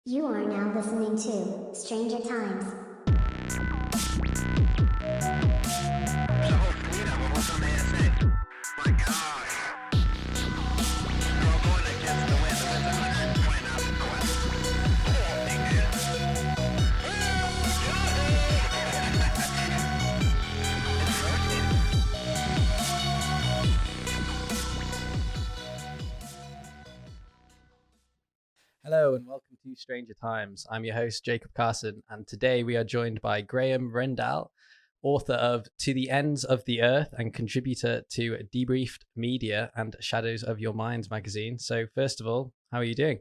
You are now listening to Stranger Times. Hello and welcome to Stranger Times. I'm your host, Jacob Carson, and today we are joined by Graeme Rendall, author of To the Ends of the Earth and contributor to Debriefed Media and Shadows of Your Mind magazine. So, first of all, how are you doing?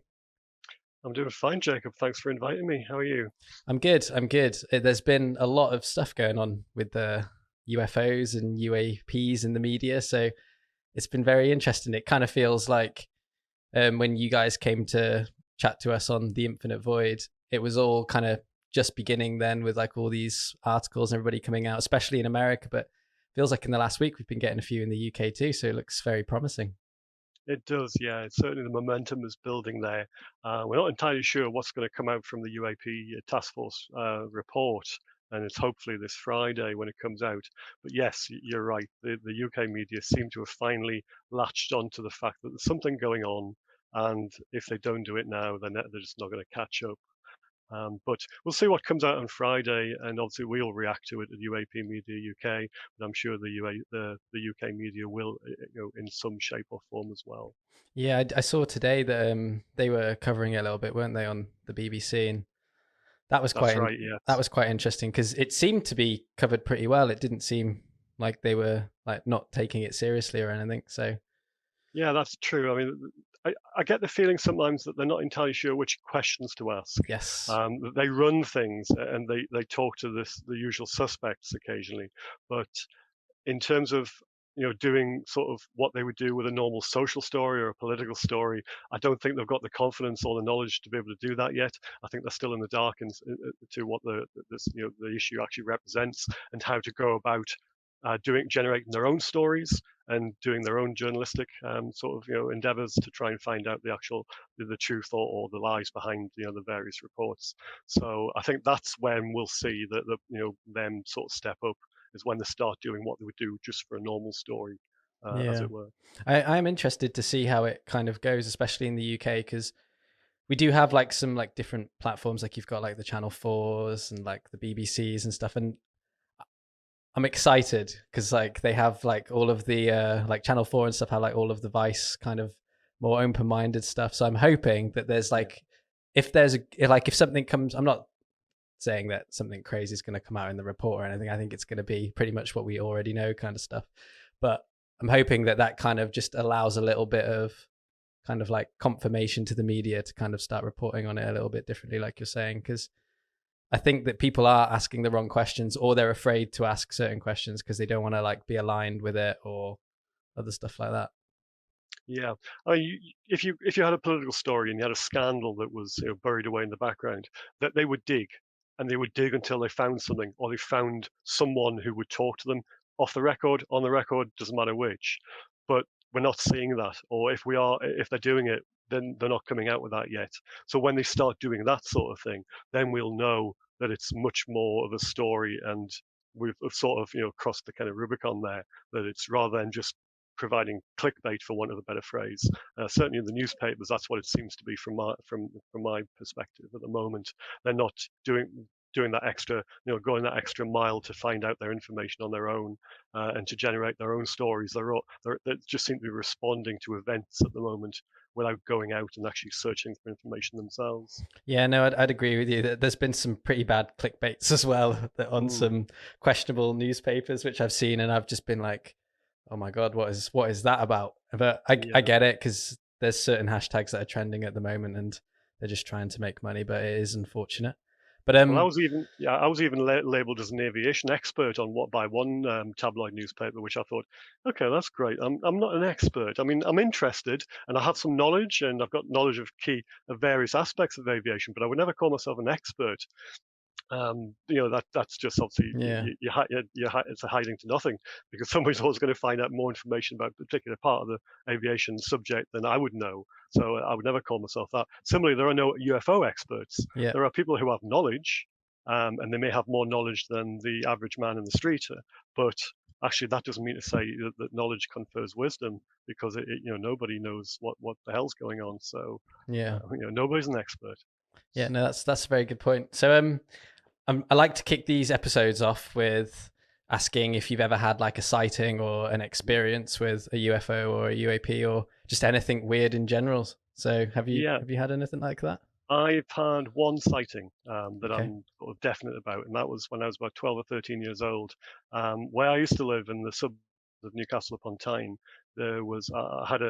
I'm doing fine, Jacob. Thanks for inviting me. How are you? I'm good. I'm good. There's been a lot of stuff going on with the UFOs and UAPs in the media, so it's been very interesting. It kind of feels like when you guys came to chat to us on The Infinite Void, it was all kind of just beginning then with like all these articles and everybody coming out, especially in America. But feels like in the last week we've been getting a few in the UK too, so it looks very promising. It does, yeah. It's certainly the momentum is building there. We're not entirely sure what's going to come out from the UAP task force report, and it's hopefully this Friday when it comes out. But yes, you're right. The UK media seem to have finally latched onto the fact that there's something going on, and if they don't do it now, then they're just not going to catch up. But we'll see what comes out on Friday, and obviously we'll react to it at UAP Media UK. But I'm sure the UK media will, in some shape or form as well. Yeah, I saw today that they were covering it a little bit, weren't they, on the BBC? And that was That's right. Yes. quite interesting because it seemed to be covered pretty well. It didn't seem like they were like not taking it seriously or anything. So Yeah, that's true. I mean, I get the feeling sometimes that they're not entirely sure which questions to ask. yes, That they run things and they talk to the usual suspects occasionally, but in terms of doing sort of what they would do with a normal social story or a political story, I don't think they've got the confidence or the knowledge to be able to do that yet. I think they're still in the dark to what the issue actually represents and how to go about generating their own stories and doing their own journalistic sort of endeavors to try and find out the truth or the lies behind the various reports. So I think that's when we'll see that them sort of step up is when they start doing what they would do just for a normal story, as yeah. it were. I'm interested to see how it kind of goes, especially in the UK, because we do have like some like different platforms. Like you've got like the Channel Fours and like the BBCs and stuff, and I'm excited because like they have like all of the like Channel Four and stuff have like all of the Vice kind of more open minded stuff. So I'm hoping that there's Yeah. like if there's a like if something comes, I'm not saying that something crazy is going to come out in the report or anything. I think it's going to be pretty much what we already know kind of stuff. But I'm hoping that that kind of just allows a little bit of kind of like confirmation to the media to kind of start reporting on it a little bit differently, like you're saying, because I think that people are asking the wrong questions or they're afraid to ask certain questions because they don't want to like be aligned with it or other stuff like that. Yeah. If you had a political story and you had a scandal that was buried away in the background, that they would dig, and they would dig until they found something, or they found someone who would talk to them off the record, on the record, doesn't matter which. But we're not seeing that, or if they're doing it, then they're not coming out with that yet. So when they start doing that sort of thing, then we'll know that it's much more of a story, and we've sort of crossed the kind of Rubicon there. That it's rather than just providing clickbait, for want of a better phrase. Certainly in the newspapers, that's what it seems to be from my perspective at the moment. They're not doing that extra, going that extra mile to find out their information on their own and to generate their own stories. They just seem to be responding to events at the moment without going out and actually searching for information themselves. Yeah, no, I'd agree with you. There's been some pretty bad clickbaits as well on Mm, some questionable newspapers, which I've seen, and I've just been like, "Oh my god, what is that about?" But I yeah. get it because there's certain hashtags that are trending at the moment, and they're just trying to make money. But it is unfortunate. But Well, I was even labeled as an aviation expert on what by one tabloid newspaper, which I thought, okay, that's great. I'm not an expert. I mean, I'm interested and I have some knowledge, and I've got knowledge of various aspects of aviation, but I would never call myself an expert. that's just obviously Yeah. it's a hiding to nothing, because somebody's always going to find out more information about a particular part of the aviation subject than I would know. So I would never call myself that. Similarly, there are no UFO experts. Yeah. There are people who have knowledge, and they may have more knowledge than the average man in the street. But actually, that doesn't mean to say that knowledge confers wisdom, because nobody knows what the hell's going on. So Yeah. nobody's an expert. Yeah, no, that's a very good point. So I like to kick these episodes off with asking if you've ever had like a sighting or an experience with a UFO or a UAP or just anything weird in general. So have you had anything like that? I've had one sighting that Okay. I'm sort of definite about, and that was when I was about 12 or 13 years old. Where I used to live in the suburbs of Newcastle upon Tyne, there was I had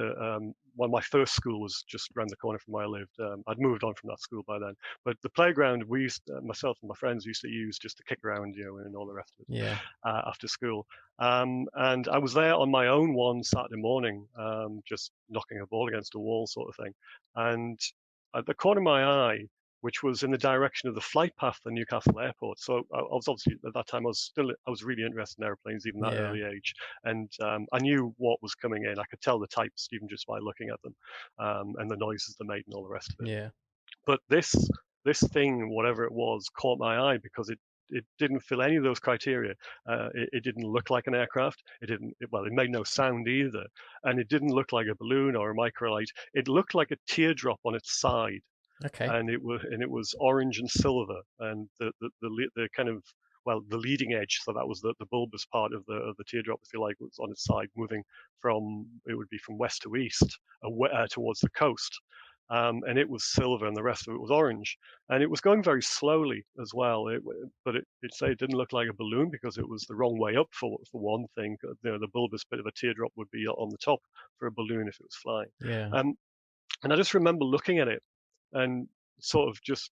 my first school was just around the corner from where I lived. I'd moved on from that school by then, but the playground we used, myself and my friends used to use just to kick around, and all the rest of it Yeah. after school. And I was there on my own one Saturday morning, just knocking a ball against a wall, sort of thing, and at the corner of my eye, which was in the direction of the flight path for Newcastle Airport. So I was obviously at that time I was really interested in airplanes, even that early age, and I knew what was coming in. I could tell the types even just by looking at them, and the noises they made and all the rest of it. Yeah. But this thing, whatever it was, caught my eye because it didn't fill any of those criteria. It didn't look like an aircraft. It made no sound either, and it didn't look like a balloon or a microlight. It looked like a teardrop on its side, Okay. and it was orange and silver, and the kind of, well, the leading edge, so that was the bulbous part of the teardrop, if you like, was on its side, moving from west to east, towards the coast. And it was silver, and the rest of it was orange, and it was going very slowly as well. But it didn't look like a balloon because it was the wrong way up for one thing. The bulbous bit of a teardrop would be on the top for a balloon if it was flying. Yeah. And I just remember looking at it and sort of just,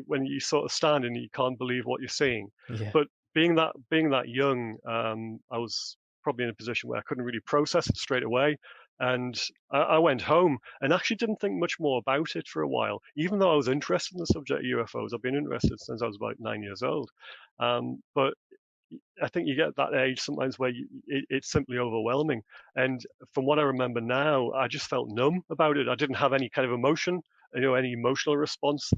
when you sort of stand and you can't believe what you're seeing. Yeah. But being that young, I was probably in a position where I couldn't really process it straight away. And I went home and actually didn't think much more about it for a while, even though I was interested in the subject of UFOs. I've been interested since I was about 9 years old. But I think you get that age sometimes where it's simply overwhelming. And from what I remember now, I just felt numb about it. I didn't have any kind of emotion, any emotional response,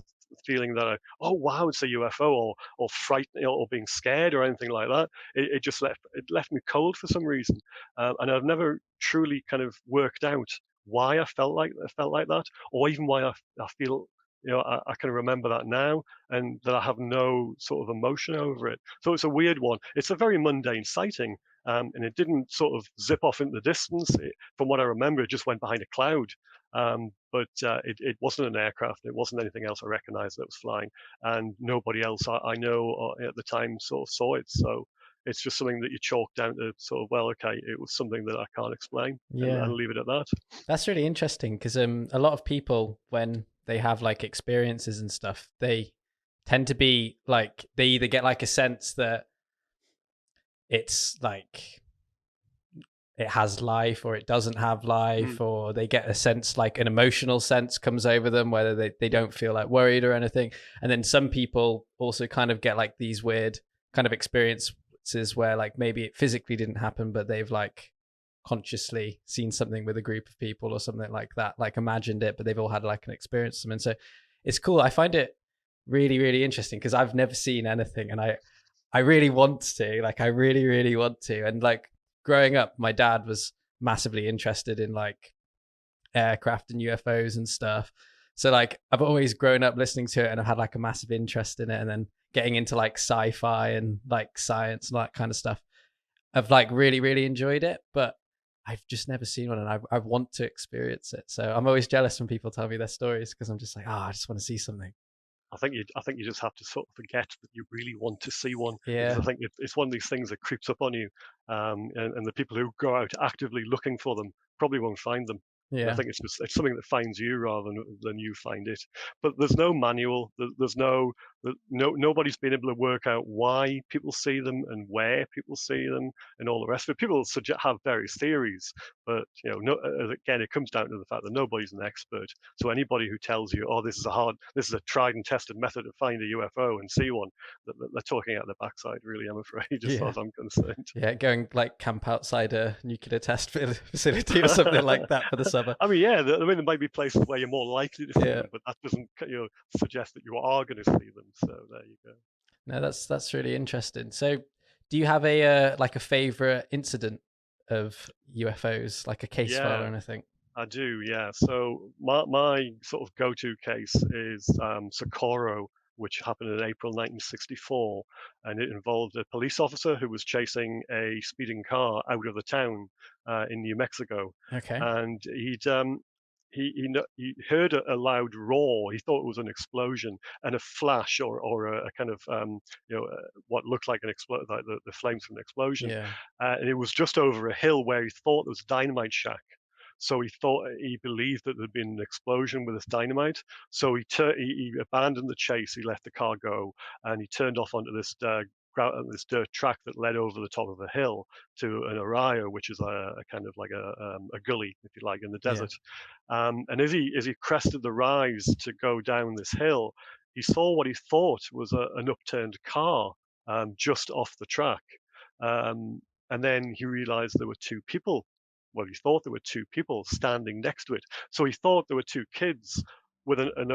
feeling that, oh wow, it's a UFO, or frightened, or being scared or anything like that. It just left me cold for some reason, and I've never truly kind of worked out why I felt like that, or even why I feel. I can remember that now, and that I have no sort of emotion over it. So it's a weird one. It's a very mundane sighting, and it didn't sort of zip off into the distance. From what I remember, it just went behind a cloud. But it wasn't an aircraft. It wasn't anything else I recognized that was flying, and nobody else I know at the time sort of saw it. So it's just something that you chalk down to sort of, well, okay, it was something that I can't explain, and leave it at that. That's really interesting because a lot of people, when they have like experiences and stuff, they tend to be like, they either get like a sense that it's like it has life or it doesn't have life, or they get a sense, like an emotional sense comes over them, whether they don't feel like worried or anything. And then some people also kind of get like these weird kind of experiences where like maybe it physically didn't happen, but they've like consciously seen something with a group of people or something like that, like imagined it, but they've all had like an experience. And so it's cool. I find it really, really interesting because I've never seen anything, and I really want to, like, I really, really want to. And like growing up, my dad was massively interested in like aircraft and UFOs and stuff. So like I've always grown up listening to it, and I've had like a massive interest in it. And then getting into like sci-fi and like science and that kind of stuff, I've like really, really enjoyed it. But I've just never seen one, and I want to experience it. So I'm always jealous when people tell me their stories, because I'm just like, I just want to see something. I think you just have to sort of forget that you really want to see one. Yeah. Because I think it's one of these things that creeps up on you, and the people who go out actively looking for them probably won't find them. Yeah. I think it's something that finds you rather than you find it. But there's no manual. There's no Nobody's been able to work out why people see them and where people see them and all the rest of it. People have various theories, but again, it comes down to the fact that nobody's an expert. So anybody who tells you, "Oh, this is a tried and tested method to find a UFO and see one," they're talking out their backside, really. I'm afraid, as far Yeah. as I'm concerned. Yeah, going like camp outside a nuclear test facility or something like that for the summer. I mean, yeah, there might be places where you're more likely to see Yeah. them, but that doesn't suggest that you are going to see them. So there you go. No, that's really interesting. So, do you have like a favorite incident of UFOs, like a case file or Yeah, anything? I do. Yeah. So my sort of go-to case is Socorro, which happened in April 1964, and it involved a police officer who was chasing a speeding car out of the town in New Mexico, Okay. and he heard a loud roar. He thought it was an explosion and a flash or a kind of what looked like an like the flames from an explosion, Yeah. and it was just over a hill where he thought there was a dynamite shack. So he believed that there'd been an explosion with this dynamite. So he abandoned the chase. He let the car go, and he turned off onto this dirt track that led over the top of a hill to an arroyo, which is a kind of like a gully, if you like, in the Yeah. desert. And as he crested the rise to go down this hill, he saw what he thought was an upturned car just off the track. Um, and then he realized there were two people. Well, he thought there were two people standing next to it. So he thought there were two kids with an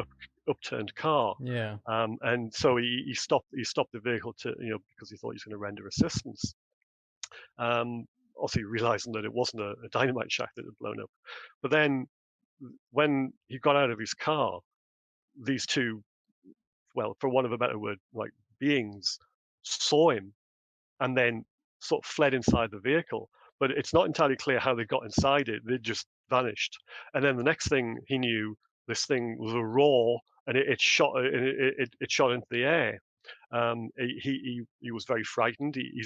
upturned car. Yeah. And so he stopped the vehicle because he thought he was going to render assistance. Obviously realizing that it wasn't a dynamite shack that had blown up. But then when he got out of his car, these two, well, for want of a better word, like beings, saw him and then sort of fled inside the vehicle. But it's not entirely clear how they got inside it. They just vanished. And then the next thing he knew, this thing was a roar, and it shot it shot into the air. He was very frightened. He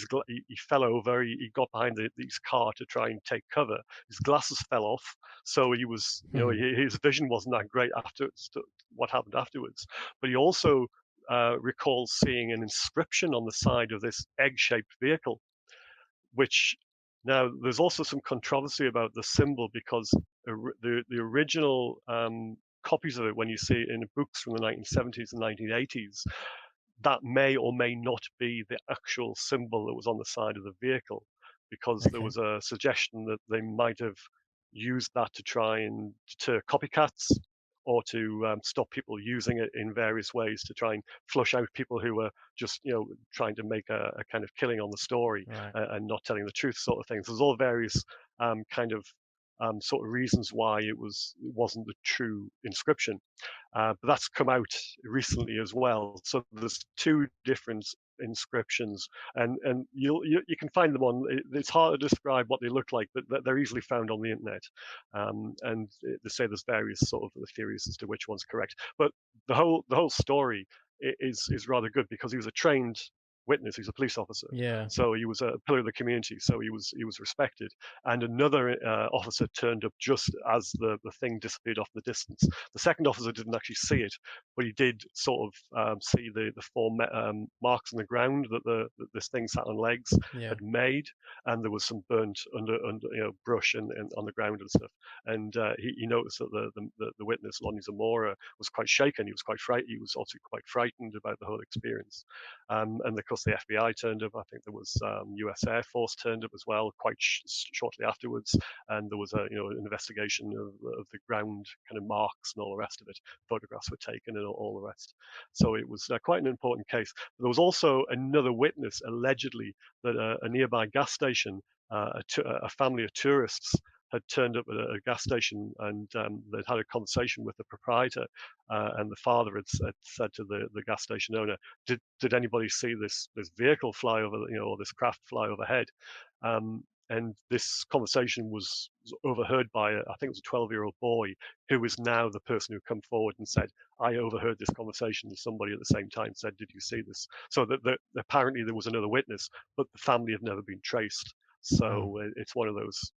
fell over. He got behind his car to try and take cover. His glasses fell off, so he was his vision wasn't that great after what happened afterwards. But he also recalls seeing an inscription on the side of this egg-shaped vehicle, which now there's also some controversy about the symbol because the original copies of it, when you see it in books from the 1970s and 1980s, that may or may not be the actual symbol that was on the side of the vehicle, because there Okay. was a suggestion that they might have used that to try and deter copycats or to stop people using it in various ways to try and flush out people who were just trying to make a kind of killing on the story Right. and not telling the truth, sort of things. There's all various kind of sort of reasons why it wasn't the true inscription. But that's come out recently as well. So there's two different inscriptions, and you can find them on. It's hard to describe what they look like, but they're easily found on the internet. And they say there's various sort of theories as to which one's correct. But the whole story is rather good because he was a trained witness. He's a police officer, Yeah. so he was a pillar of the community. So he was respected. And another officer turned up just as the thing disappeared off in the distance. The second officer didn't actually see it, but he did sort of see the four marks on the ground that this thing sat on legs Yeah. had made, and there was some burnt under brush and on the ground and stuff. And he noticed that the witness Lonnie Zamora was quite shaken. He was quite frightened. He was also quite frightened about the whole experience. And of course, the FBI turned up. I think there was U.S. Air Force turned up as well, quite shortly afterwards. And there was an investigation of the ground kind of marks and all the rest of it. Photographs were taken and all the rest. So it was quite an important case. There was also another witness, allegedly, that a nearby gas station, a family of tourists had turned up at a gas station, and they'd had a conversation with the proprietor, and the father had said to the gas station owner, "Did anybody see this vehicle fly over, or this craft fly overhead?" And this conversation was overheard by I think it was a 12-year-old boy who is now the person who come forward and said, "I overheard this conversation." And somebody at the same time said, "Did you see this?" So that apparently there was another witness, but the family have never been traced. Mm. So it's one of those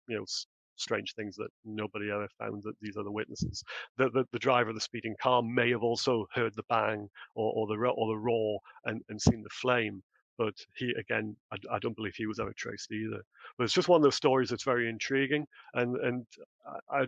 strange things that nobody ever found that these other witnesses. The driver of the speeding car may have also heard the bang or the roar and seen the flame. But he, again, I don't believe he was ever traced either. But it's just one of those stories that's very intriguing. And I,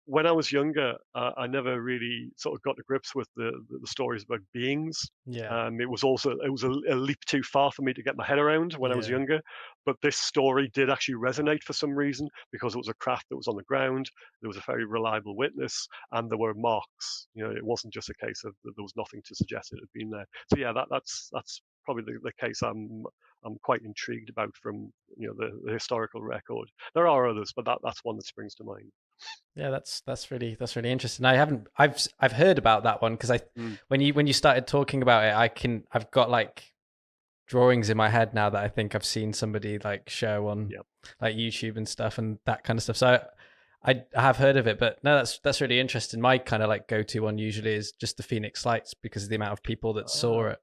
when I was younger, I never really sort of got to grips with the stories about beings. Yeah. It was a leap too far for me to get my head around when I was Yeah. younger. But this story did actually resonate for some reason because it was a craft that was on the ground. There was a very reliable witness, and there were marks. It wasn't just a case of there was nothing to suggest it had been there. So yeah, that's probably the case I'm quite intrigued about from the historical record. There are others, but that's one that springs to mind. Yeah, that's really interesting. I've heard about that one because when you started talking about it, I've got like drawings in my head now that I think I've seen somebody like show on like YouTube and stuff and that kind of stuff. So I have heard of it, but no, that's really interesting. My kind of like go-to one usually is just the Phoenix Lights because of the amount of people that saw it.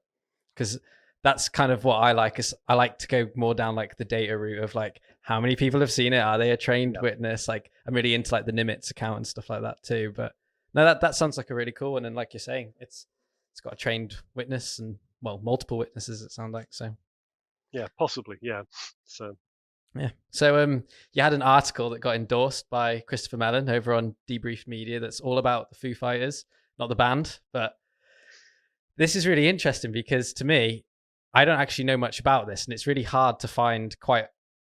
Because that's kind of what I like. Is I like to go more down like the data route of like how many people have seen it. Are they a trained witness? Like I'm really into like the Nimitz account and stuff like that too. But no, that sounds like a really cool one. And like you're saying, it's got a trained witness and multiple witnesses. It sounds like so. Yeah, possibly. Yeah. So. Yeah. So you had an article that got endorsed by Christopher Mellon over on Debrief Media that's all about the Foo Fighters, not the band, but this is really interesting because to me, I don't actually know much about this, and it's really hard to find quite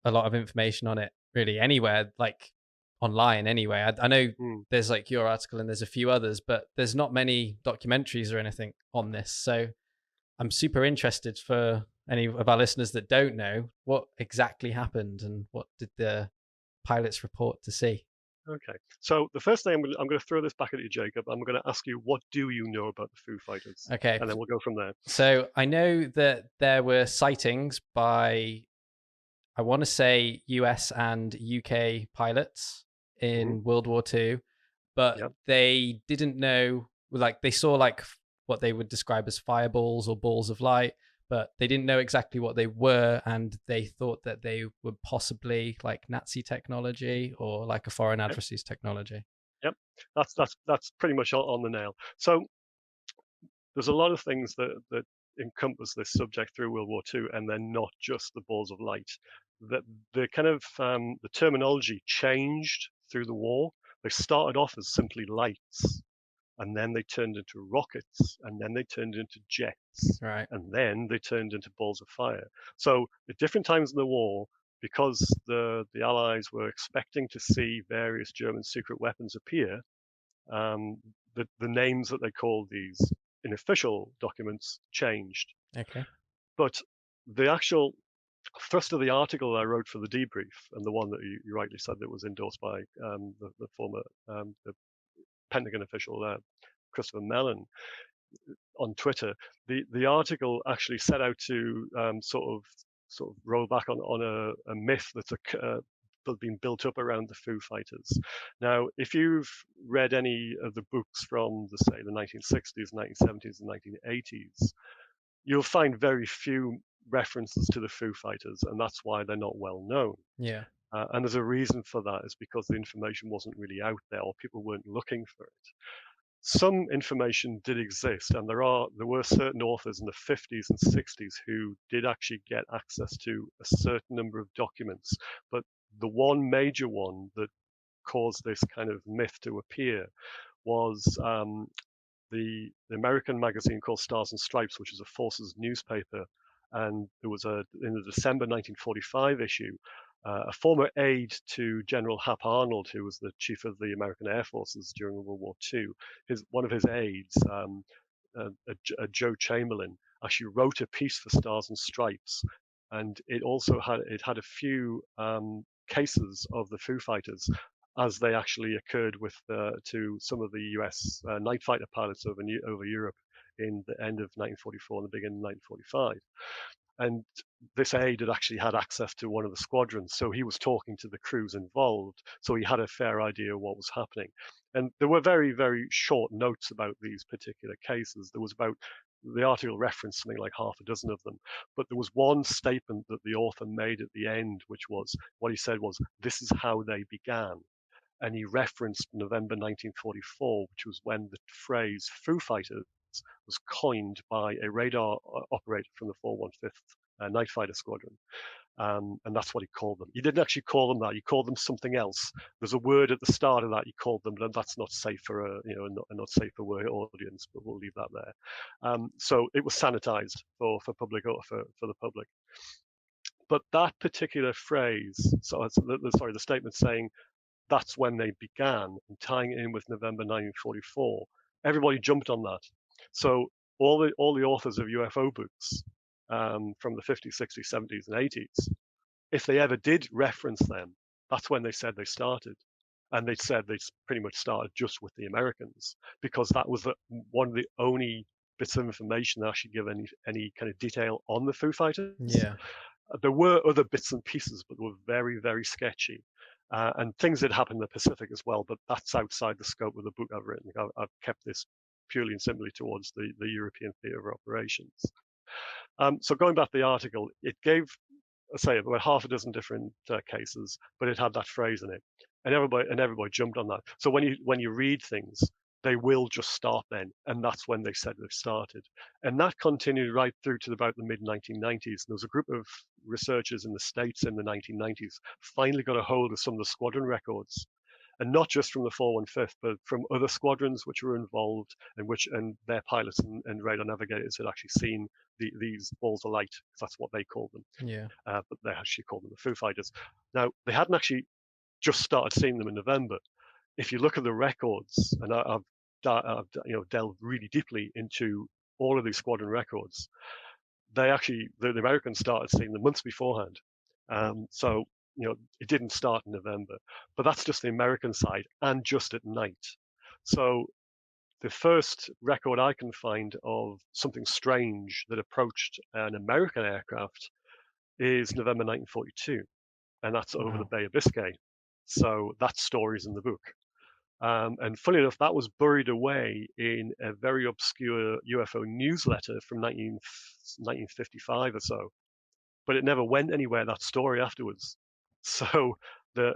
a lot of information on it really anywhere, like online anyway. I know there's like your article and there's a few others, but there's not many documentaries or anything on this. So I'm super interested for any of our listeners that don't know what exactly happened and what did the pilots report to see. Okay, so the first thing I'm going to throw this back at you, Jacob. I'm going to ask you, what do you know about the Foo Fighters? Okay, and then we'll go from there. So I know that there were sightings by, I want to say, US and UK pilots in World War II, but they didn't know, like they saw like what they would describe as fireballs or balls of light, but they didn't know exactly what they were, and they thought that they were possibly like Nazi technology or like a foreign adversary's technology. Yep, that's pretty much on the nail. So there's a lot of things that encompass this subject through World War II, and they're not just the balls of light. That the kind of the terminology changed through the war. They started off as simply lights, and then they turned into rockets, and then they turned into jets, right, and then they turned into balls of fire. So at different times in the war, because the Allies were expecting to see various German secret weapons appear, the names that they called these in official documents changed. Okay. But the actual thrust of the article I wrote for the debrief, and the one that you rightly said that was endorsed by the former the Pentagon official Christopher Mellon on Twitter, the article actually set out to sort of roll back on a myth that's been built up around the Foo Fighters. Now, if you've read any of the books from the 1960s, 1970s, and 1980s, you'll find very few references to the Foo Fighters, and that's why they're not well known. Yeah. And there's a reason for that, is because the information wasn't really out there, or people weren't looking for it. Some information did exist, and there were certain authors in the 50s and 60s who did actually get access to a certain number of documents. But the one major one that caused this kind of myth to appear was the American magazine called Stars and Stripes, which is a forces newspaper. And there was in the December 1945 issue, a former aide to General Hap Arnold, who was the chief of the American Air Forces during World War II. One of his aides, Joe Chamberlain, actually wrote a piece for Stars and Stripes, and it had a few cases of the Foo Fighters as they actually occurred to some of the U.S. Night fighter pilots over Europe in the end of 1944 and the beginning of 1945. And this aide had actually had access to one of the squadrons, so he was talking to the crews involved, so he had a fair idea of what was happening. And there were very, very short notes about these particular cases. There was about, the article referenced something like half a dozen of them, but there was one statement that the author made at the end, which was, what he said was, "This is how they began." And he referenced November 1944, which was when the phrase Foo Fighters was coined by a radar operator from the 415th Night Fighter Squadron. And that's what he called them. He didn't actually call them that. He called them something else. There's a word at the start of that he called them, but that's not safe for not safe for word audience. But we'll leave that there. So it was sanitized for public for the public. But that particular phrase, the statement saying that's when they began, and tying it in with November 1944, everybody jumped on that. So all the authors of UFO books from the 50s, 60s, 70s, and 80s, if they ever did reference them, that's when they said they started. And they said they pretty much started just with the Americans, because that was one of the only bits of information that actually give any kind of detail on the Foo Fighters. Yeah. There were other bits and pieces, but they were very, very sketchy. And things that happened in the Pacific as well, but that's outside the scope of the book I've written. I've kept this purely and simply towards the European theatre of operations. So going back to the article, it gave, say, about half a dozen different cases, but it had that phrase in it, and everybody jumped on that. So when you read things, they will just start then, and that's when they said they started, and that continued right through to about the mid 1990s. There was a group of researchers in the States in the 1990s finally got a hold of some of the squadron records, and not just from the 415th, but from other squadrons which were involved, and their pilots and radar navigators had actually seen these balls of light, because that's what they called them. Yeah. But they actually called them the Foo Fighters. Now, they hadn't actually just started seeing them in November. If you look at the records, and I've delved really deeply into all of these squadron records, the Americans started seeing them months beforehand. So it didn't start in November, but that's just the American side, and just at night. So the first record I can find of something strange that approached an American aircraft is November 1942, and that's over the Bay of Biscay. So that story's in the book. And funny enough, that was buried away in a very obscure UFO newsletter from 1955 or so, but it never went anywhere, that story afterwards. So the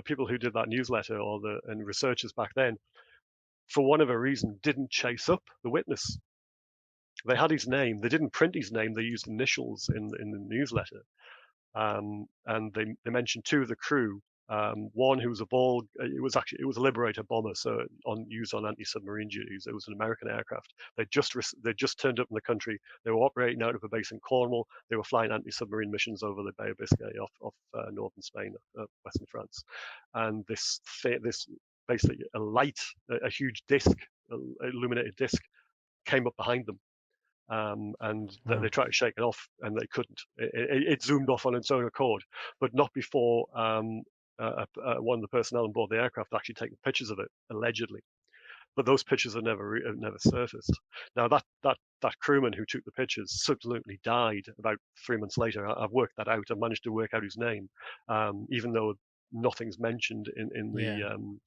people who did that newsletter and researchers back then, for whatever reason, didn't chase up the witness. They had his name. They didn't print his name. They used initials in the newsletter. And they mentioned two of the crew. One who was it was a Liberator bomber, so used on anti-submarine duties. It was an American aircraft. They just turned up in the country. They were operating out of a base in Cornwall. They were flying anti-submarine missions over the Bay of Biscay off northern Spain, western France. And this basically a huge disc, illuminated disc, came up behind them. And they tried to shake it off, and they couldn't. It zoomed off on its own accord, but not before one of the personnel on board the aircraft actually taken pictures of it, allegedly. But those pictures have never surfaced. Now that crewman who took the pictures subsequently died about 3 months later. I've worked that out. I've managed to work out his name, even though nothing's mentioned in the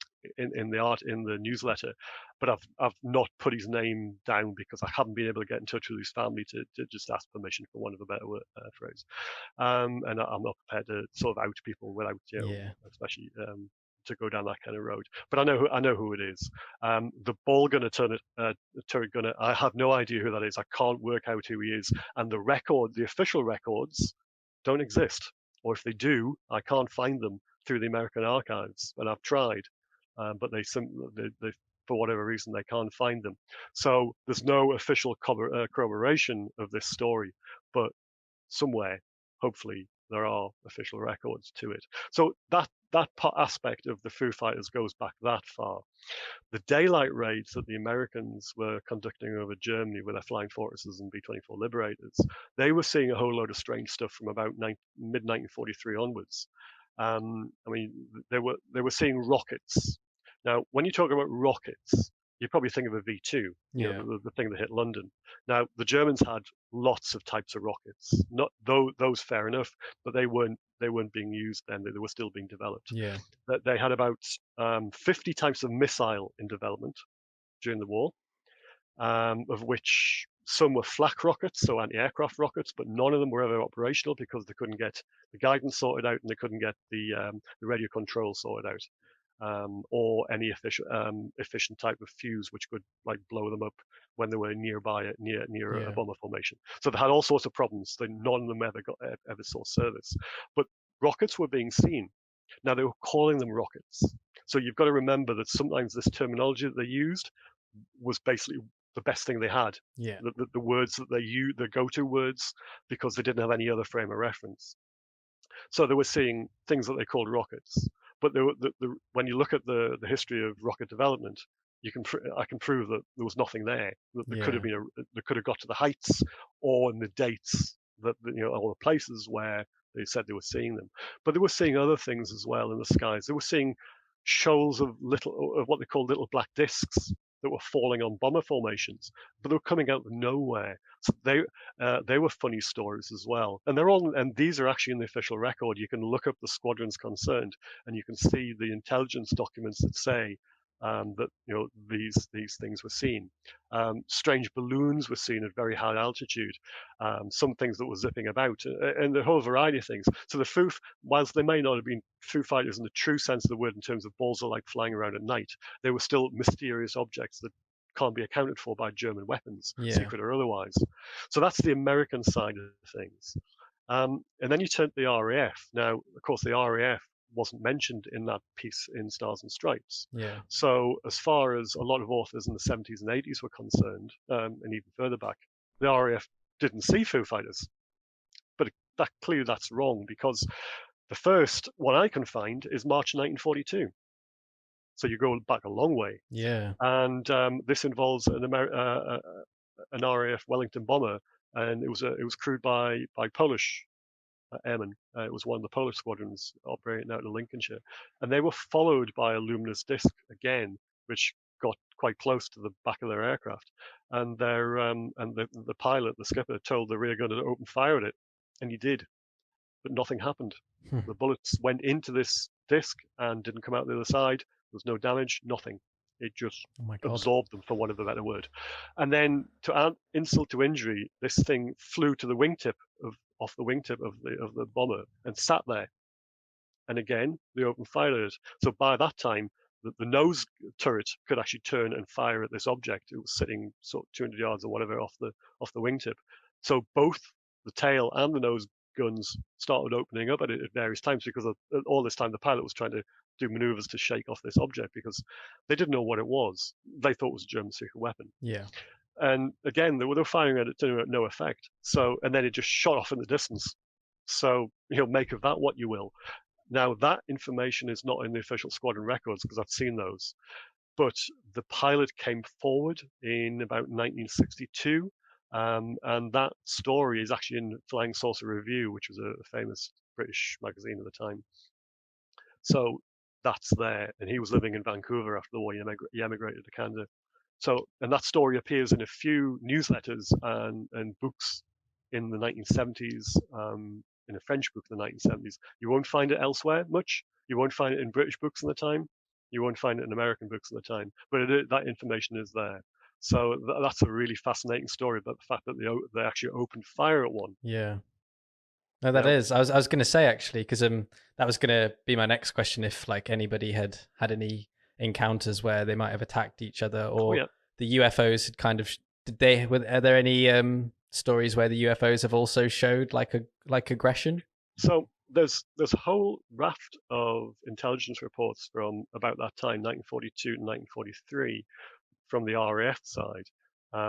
newsletter, but I've not put his name down because I haven't been able to get in touch with his family to just ask permission, for want of a better phrase. And I'm not prepared to sort of out people without, especially to go down that kind of road. But I know who it is. The ball gunner turret gunner, I have no idea who that is. I can't work out who he is, and the official records don't exist, or if they do, I can't find them through the American archives, and I've tried, but they for whatever reason they can't find them. So there's no official corroboration of this story, but somewhere, hopefully, there are official records to it. So that aspect of the Foo Fighters goes back that far. The daylight raids that the Americans were conducting over Germany with their Flying Fortresses and B-24 Liberators, they were seeing a whole load of strange stuff from about mid-1943 onwards. I mean, they were seeing rockets. Now, when you talk about rockets, you probably think of a V2, the thing that hit London. Now, the Germans had lots of types of rockets. Not those, fair enough, but they weren't they weren't being used then; they were still being developed. Yeah. That they had about 50 types of missile in development during the war, of which some were flak rockets, so anti-aircraft rockets, but none of them were ever operational because they couldn't get the guidance sorted out and they couldn't get the radio control sorted out, or any efficient type of fuse which could like blow them up when they were near Yeah. a bomber formation. So they had all sorts of problems. None of them ever saw service. But rockets were being seen. Now they were calling them rockets. So you've got to remember that sometimes this terminology that they used was basically the best thing they had. Yeah. The words that they used, the go-to words, because they didn't have any other frame of reference. So they were seeing things that they called rockets. But when you look at the history of rocket development, I can prove that there was nothing there. That there could have been they could have got to the heights or in the dates that all the places where they said they were seeing them. But they were seeing other things as well in the skies. They were seeing shoals of what they called little black discs that were falling on bomber formations, but they were coming out of nowhere. So they were funny stories as well, and these are actually in the official record. You can look up the squadrons concerned, and you can see the intelligence documents that say that these things were seen. Strange balloons were seen at very high altitude. Some things that were zipping about, and a whole variety of things. So whilst they may not have been Foo Fighters in the true sense of the word in terms of balls of light flying around at night, they were still mysterious objects that can't be accounted for by German weapons, secret or otherwise. So that's the American side of things. And then you turn to the RAF. Now, of course, the RAF wasn't mentioned in that piece in Stars and Stripes. Yeah. So as far as a lot of authors in the 70s and 80s were concerned, and even further back, the RAF didn't see Foo Fighters. But clearly that's wrong, because the first one I can find is March 1942. So you go back a long way. Yeah. And this involves an RAF Wellington bomber, and it was crewed by Polish airmen. It was one of the Polish squadrons operating out of Lincolnshire, and they were followed by a luminous disc again, which got quite close to the back of their aircraft. And the pilot, the skipper, told the rear gunner to open fire at it, and he did, but nothing happened. The bullets went into this disc and didn't come out the other side. There was no damage, nothing. It just absorbed them, for want of a better word. And then, to add insult to injury, this thing flew to the wingtip off the wingtip of the bomber and sat there. And again, they opened fire at it. So by that time, the nose turret could actually turn and fire at this object. It was sitting sort of 200 yards or whatever off the wingtip. So both the tail and the nose guns started opening up at it at various times, because all this time the pilot was trying to do maneuvers to shake off this object, because they didn't know what it was. They thought it was a German secret weapon. Yeah. And again, they were firing at it to no effect. So, and then it just shot off in the distance. So, make of that what you will. Now, that information is not in the official squadron records, because I've seen those. But the pilot came forward in about 1962, and that story is actually in Flying Saucer Review, which was a famous British magazine at the time. So that's there, and he was living in Vancouver after the war. He emigrated to Canada. So, and that story appears in a few newsletters and books in the 1970s, in a French book in the 1970s. You won't find it elsewhere much. You won't find it in British books at the time. You won't find it in American books at the time. But that information is there. So that's a really fascinating story about the fact that they actually opened fire at one. Yeah. No, that is. I was going to say, actually, because that was going to be my next question, if like anybody had any encounters where they might have attacked each other, or the UFOs had kind of are there any stories where the UFOs have also showed like aggression? So there's a whole raft of intelligence reports from about that time, 1942 to 1943, from the RAF side,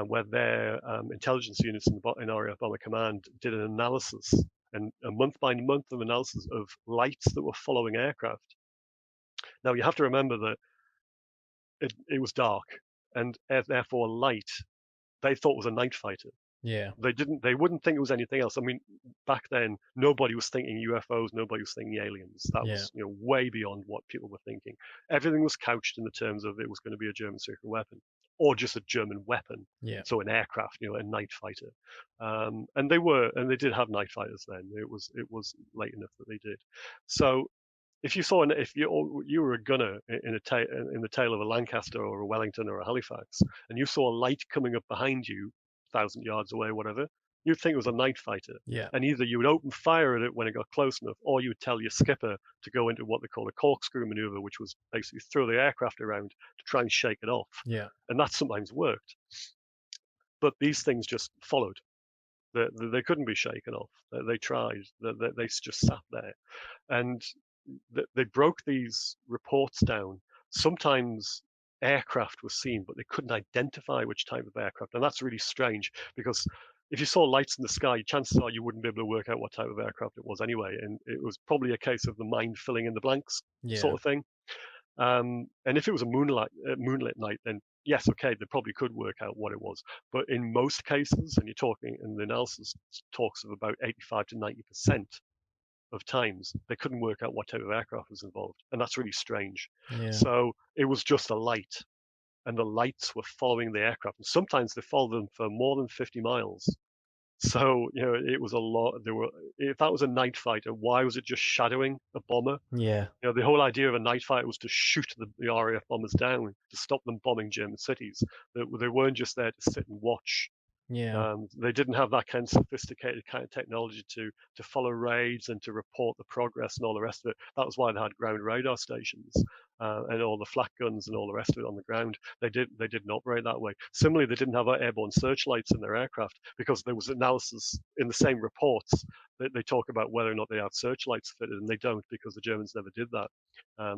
where their intelligence units in RAF Bomber Command did an analysis, and a month-by-month of analysis of lights that were following aircraft. Now, you have to remember that it was dark, and therefore light, they thought was a night fighter. Yeah. They wouldn't think it was anything else. I mean, back then, nobody was thinking UFOs, nobody was thinking aliens. That was way beyond what people were thinking. Everything was couched in the terms of it was going to be a German secret weapon. or just a German weapon. Yeah. So an aircraft, a night fighter. And they did have night fighters then. It was late enough that they did. So if you were a gunner in the tail of a Lancaster or a Wellington or a Halifax, and you saw a light coming up behind you, 1,000 yards away, whatever, you'd think it was a night fighter. Yeah. And either you would open fire at it when it got close enough, or you would tell your skipper to go into what they call a corkscrew maneuver, which was basically throw the aircraft around to try and shake it off. Yeah. And that sometimes worked. But these things just followed. They couldn't be shaken off. They tried. They just sat there. And they broke these reports down. Sometimes aircraft was seen, but they couldn't identify which type of aircraft. And that's really strange because if you saw lights in the sky, chances are you wouldn't be able to work out what type of aircraft it was anyway. And it was probably a case of the mind filling in the blanks sort of thing. And if it was a moonlit night, then yes, okay, they probably could work out what it was. But in most cases, and the analysis talks of about 85 to 90% of times, they couldn't work out what type of aircraft was involved. And that's really strange. Yeah. So it was just a light, and the lights were following the aircraft. And sometimes they followed them for more than 50 miles. So, it was a lot. If that was a night fighter, why was it just shadowing a bomber? Yeah. The whole idea of a night fighter was to shoot the RAF bombers down, to stop them bombing German cities. They weren't just there to sit and watch. Yeah. They didn't have that kind of sophisticated kind of technology to follow raids and to report the progress and all the rest of it. That was why they had ground radar stations and all the flak guns and all the rest of it on the ground. They didn't operate that way. Similarly, they didn't have airborne searchlights in their aircraft because there was analysis in the same reports that they talk about whether or not they had searchlights fitted, and they don't because the Germans never did that.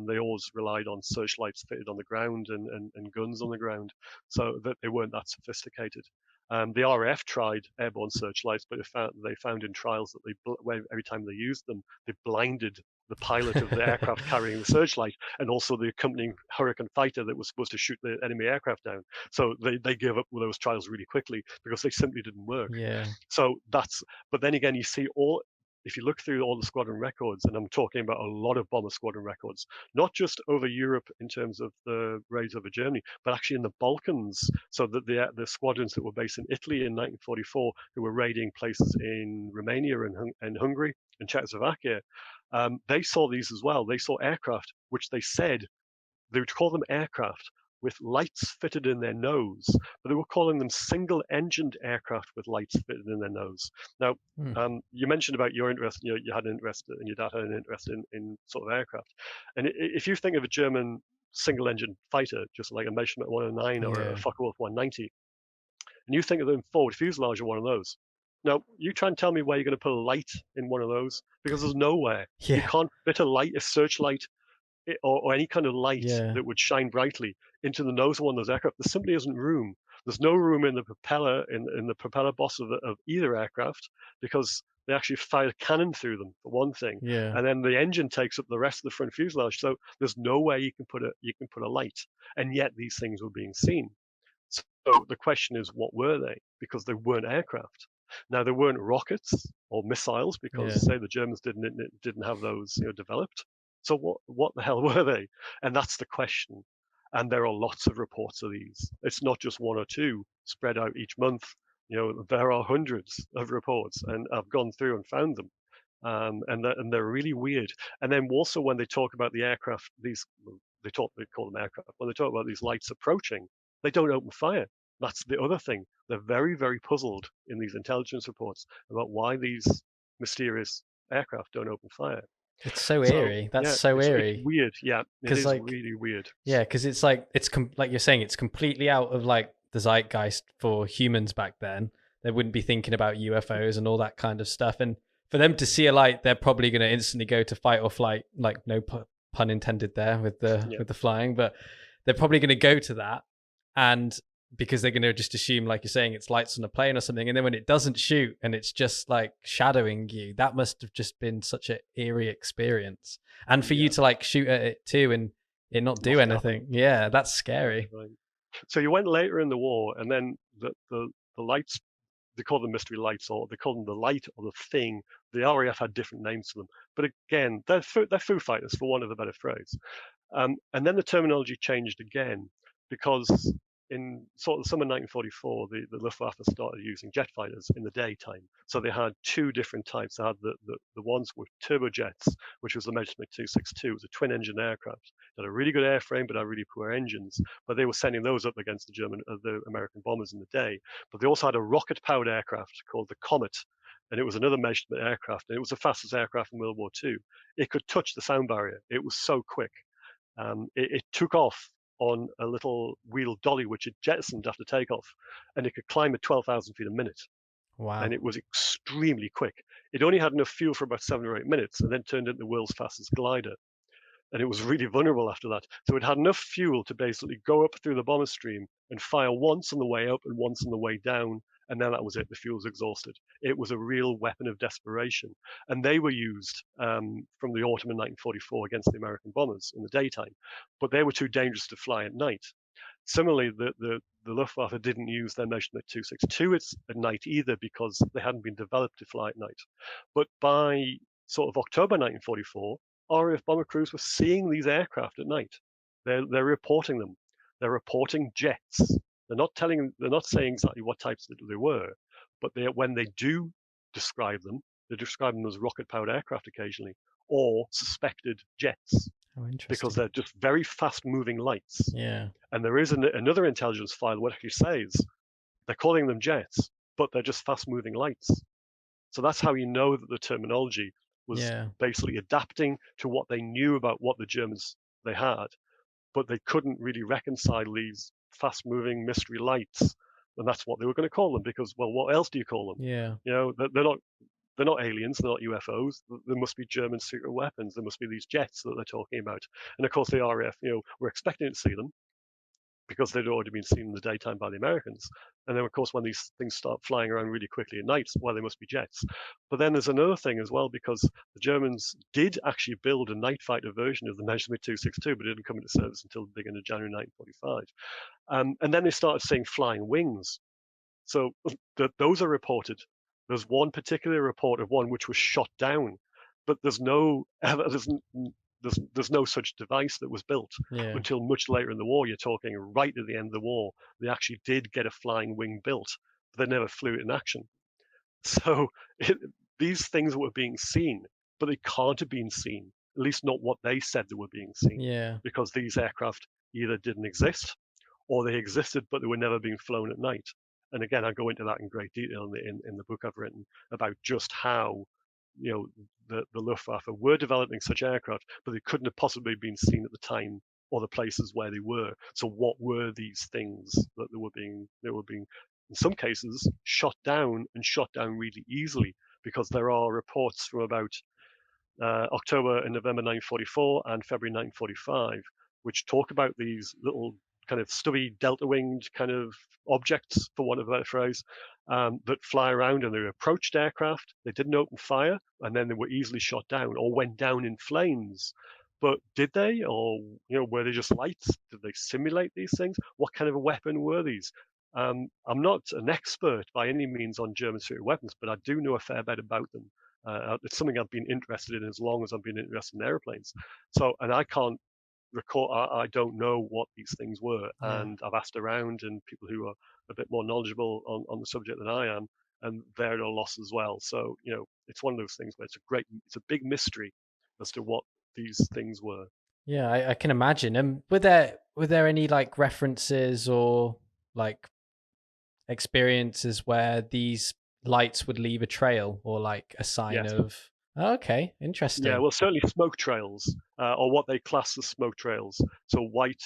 They always relied on searchlights fitted on the ground and guns on the ground, so that they weren't that sophisticated. The RAF tried airborne searchlights, but they found in trials that every time they used them, they blinded the pilot of the aircraft carrying the searchlight and also the accompanying Hurricane fighter that was supposed to shoot the enemy aircraft down. So they gave up with those trials really quickly because they simply didn't work. Yeah. So but then again, you see if you look through all the squadron records, and I'm talking about a lot of bomber squadron records, not just over Europe in terms of the raids over Germany, but actually in the Balkans. So that the squadrons that were based in Italy in 1944, who were raiding places in Romania and Hungary and Czechoslovakia, they saw these as well. They saw aircraft, which they said they would call them aircraft with lights fitted in their nose, but they were calling them single-engined aircraft with lights fitted in their nose. Now, you mentioned about your interest, you had an interest, and your dad had an interest in sort of aircraft. And if you think of a German single-engine fighter, just like a Messerschmitt 109 or a Focke-Wulf 190, and you think of them forward fuselage of one of those. Now, you try and tell me where you're going to put a light in one of those, because there's nowhere. Yeah. You can't fit a searchlight or any kind of light that would shine brightly into the nose of one of those aircraft. There simply isn't room. There's no room in the propeller in the propeller boss of either aircraft, because they actually fire a cannon through them, for one thing. Yeah. And then the engine takes up the rest of the front fuselage. So there's no way you can put a light. And yet these things were being seen. So the question is, what were they? Because they weren't aircraft. Now, they weren't rockets or missiles, because say the Germans didn't have those developed. So what the hell were they? And that's the question. And there are lots of reports of these. It's not just one or two spread out each month. There are hundreds of reports, and I've gone through and found them. And they're really weird. And then also when they talk about the aircraft, they call them aircraft. When they talk about these lights approaching, they don't open fire. That's the other thing. They're very, very puzzled in these intelligence reports about why these mysterious aircraft don't open fire. It's so eerie. That's so eerie. It's weird. Yeah, it is really weird. Yeah, because it's like like you're saying, it's completely out of like the zeitgeist for humans back then. They wouldn't be thinking about UFOs and all that kind of stuff. And for them to see a light, they're probably going to instantly go to fight or flight. Like no pun intended there with the flying, but they're probably going to go to that, and because they're going to just assume, like you're saying, it's lights on a plane or something. And then when it doesn't shoot and it's just like shadowing you, that must have just been such an eerie experience. And for you to like shoot at it too and it not do anything. Yeah, that's scary. Right. So you went later in the war, and then the lights, they call them mystery lights, or they call them the light or the thing. The RAF had different names to them. But again, they're Foo Fighters, for want of a better phrase. And then the terminology changed again, because in sort of summer 1944, the Luftwaffe started using jet fighters in the daytime. So they had two different types. They had the ones with turbojets, which was the Messerschmitt 262. It was a twin-engine aircraft. It had a really good airframe, but had really poor engines. But they were sending those up against the American bombers in the day. But they also had a rocket-powered aircraft called the Comet, and it was another Messerschmitt aircraft, and it was the fastest aircraft in World War II. It could touch the sound barrier. It was so quick. It took off on a little wheeled dolly, which it jettisoned after takeoff, and it could climb at 12,000 feet a minute. Wow. And it was extremely quick. It only had enough fuel for about 7 or 8 minutes, and then turned into the world's fastest glider. And it was really vulnerable after that. So it had enough fuel to basically go up through the bomber stream and fire once on the way up and once on the way down, and then that was it. The fuel was exhausted. It was a real weapon of desperation, and they were used from the autumn of 1944 against the American bombers in the daytime, but they were too dangerous to fly at night. Similarly, the Luftwaffe didn't use their Messerschmitt 262 at night either, because they hadn't been developed to fly at night. But by sort of October 1944, RAF bomber crews were seeing these aircraft at night. They're reporting them. They're reporting jets. They're not saying exactly what types they were, but when they do describe them, they describe them as rocket-powered aircraft occasionally, or suspected jets, Oh, interesting. because they're just very fast-moving lights. Yeah. And there is another intelligence file that actually says they're calling them jets, but they're just fast-moving lights. So that's how you know that the terminology was basically adapting to what they knew about what the Germans they had, but they couldn't really reconcile these fast-moving mystery lights, and that's what they were going to call them, because, well, what else do you call them? Yeah. You know, they're not aliens, they're not UFOs. There must be German secret weapons. There must be these jets that they're talking about. And of course, the RAF, were expecting to see them, because they'd already been seen in the daytime by the Americans. And then, of course, when these things start flying around really quickly at night, well, they must be jets. But then there's another thing as well, because the Germans did actually build a night fighter version of the Messerschmitt 262, but it didn't come into service until the beginning of January 1945. And then they started seeing flying wings. So those are reported. There's one particular report of one which was shot down, but there's no such device that was built until much later in the war. You're talking right at the end of the war. They actually did get a flying wing built, but they never flew it in action. So these things were being seen, but they can't have been seen, at least not what they said they were being seen, because these aircraft either didn't exist, or they existed, but they were never being flown at night. And again, I go into that in great detail in the book I've written about just how the Luftwaffe were developing such aircraft, but they couldn't have possibly been seen at the time or the places where they were. So what were these things that they were being in some cases shot down, and shot down really easily, because there are reports from about October and November 1944 and February 1945 which talk about these little kind of stubby delta-winged kind of objects, for want of a better phrase, that fly around, and they approached aircraft. They didn't open fire, and then they were easily shot down or went down in flames. But did they, or were they just lights? Did they simulate these things? What kind of a weapon were these? I'm not an expert by any means on German secret weapons, but I do know a fair bit about them. It's something I've been interested in as long as I've been interested in airplanes. So, and I can't recall, I don't know what these things were, and I've asked around, and people who are a bit more knowledgeable on the subject than I am, and they're at a loss as well. So it's one of those things where it's a big mystery as to what these things were. Yeah, I can imagine. And were there any like references or like experiences where these lights would leave a trail, or like a sign of? Oh, okay, interesting. Yeah, well, certainly smoke trails, or what they class as smoke trails. So white,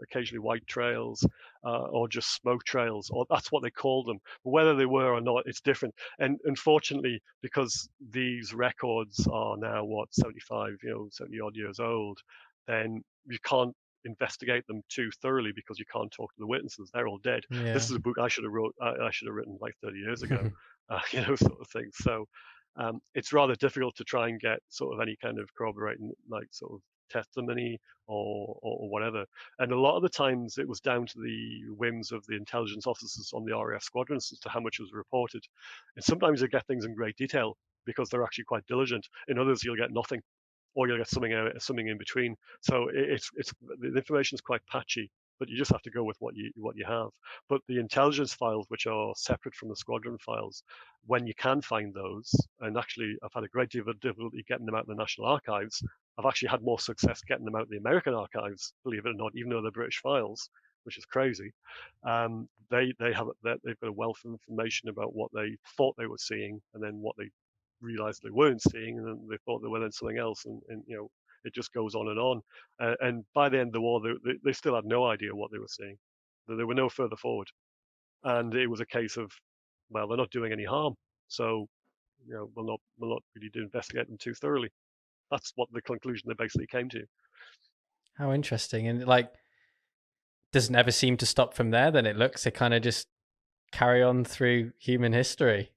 occasionally white trails, or just smoke trails, or that's what they called them. But whether they were or not, it's different. And unfortunately, because these records are now 75, 70 odd years old, then you can't investigate them too thoroughly, because you can't talk to the witnesses. They're all dead. This is a book I should have written like 30 years ago, sort of thing. So. It's rather difficult to try and get sort of any kind of corroborating, like sort of testimony or whatever. And a lot of the times it was down to the whims of the intelligence officers on the RAF squadrons as to how much was reported. And sometimes you get things in great detail because they're actually quite diligent. In others, you'll get nothing, or you'll get something in between. So the information is quite patchy. but you just have to go with what you have. But the intelligence files, which are separate from the squadron files, when you can find those, and actually I've had a great deal of difficulty getting them out of the National Archives. I've actually had more success getting them out of the American archives, believe it or not, even though they're British files, which is crazy. They've got a wealth of information about what they thought they were seeing, and then what they realized they weren't seeing, and then they thought they were then something else, and it just goes on and on. And by the end of the war, they still had no idea what they were seeing. They were no further forward, and it was a case of, well, they're not doing any harm, so we'll not really investigate them too thoroughly. That's what the conclusion they basically came to. How interesting. And like, doesn't ever seem to stop from there. Then it looks they kind of just carry on through human history.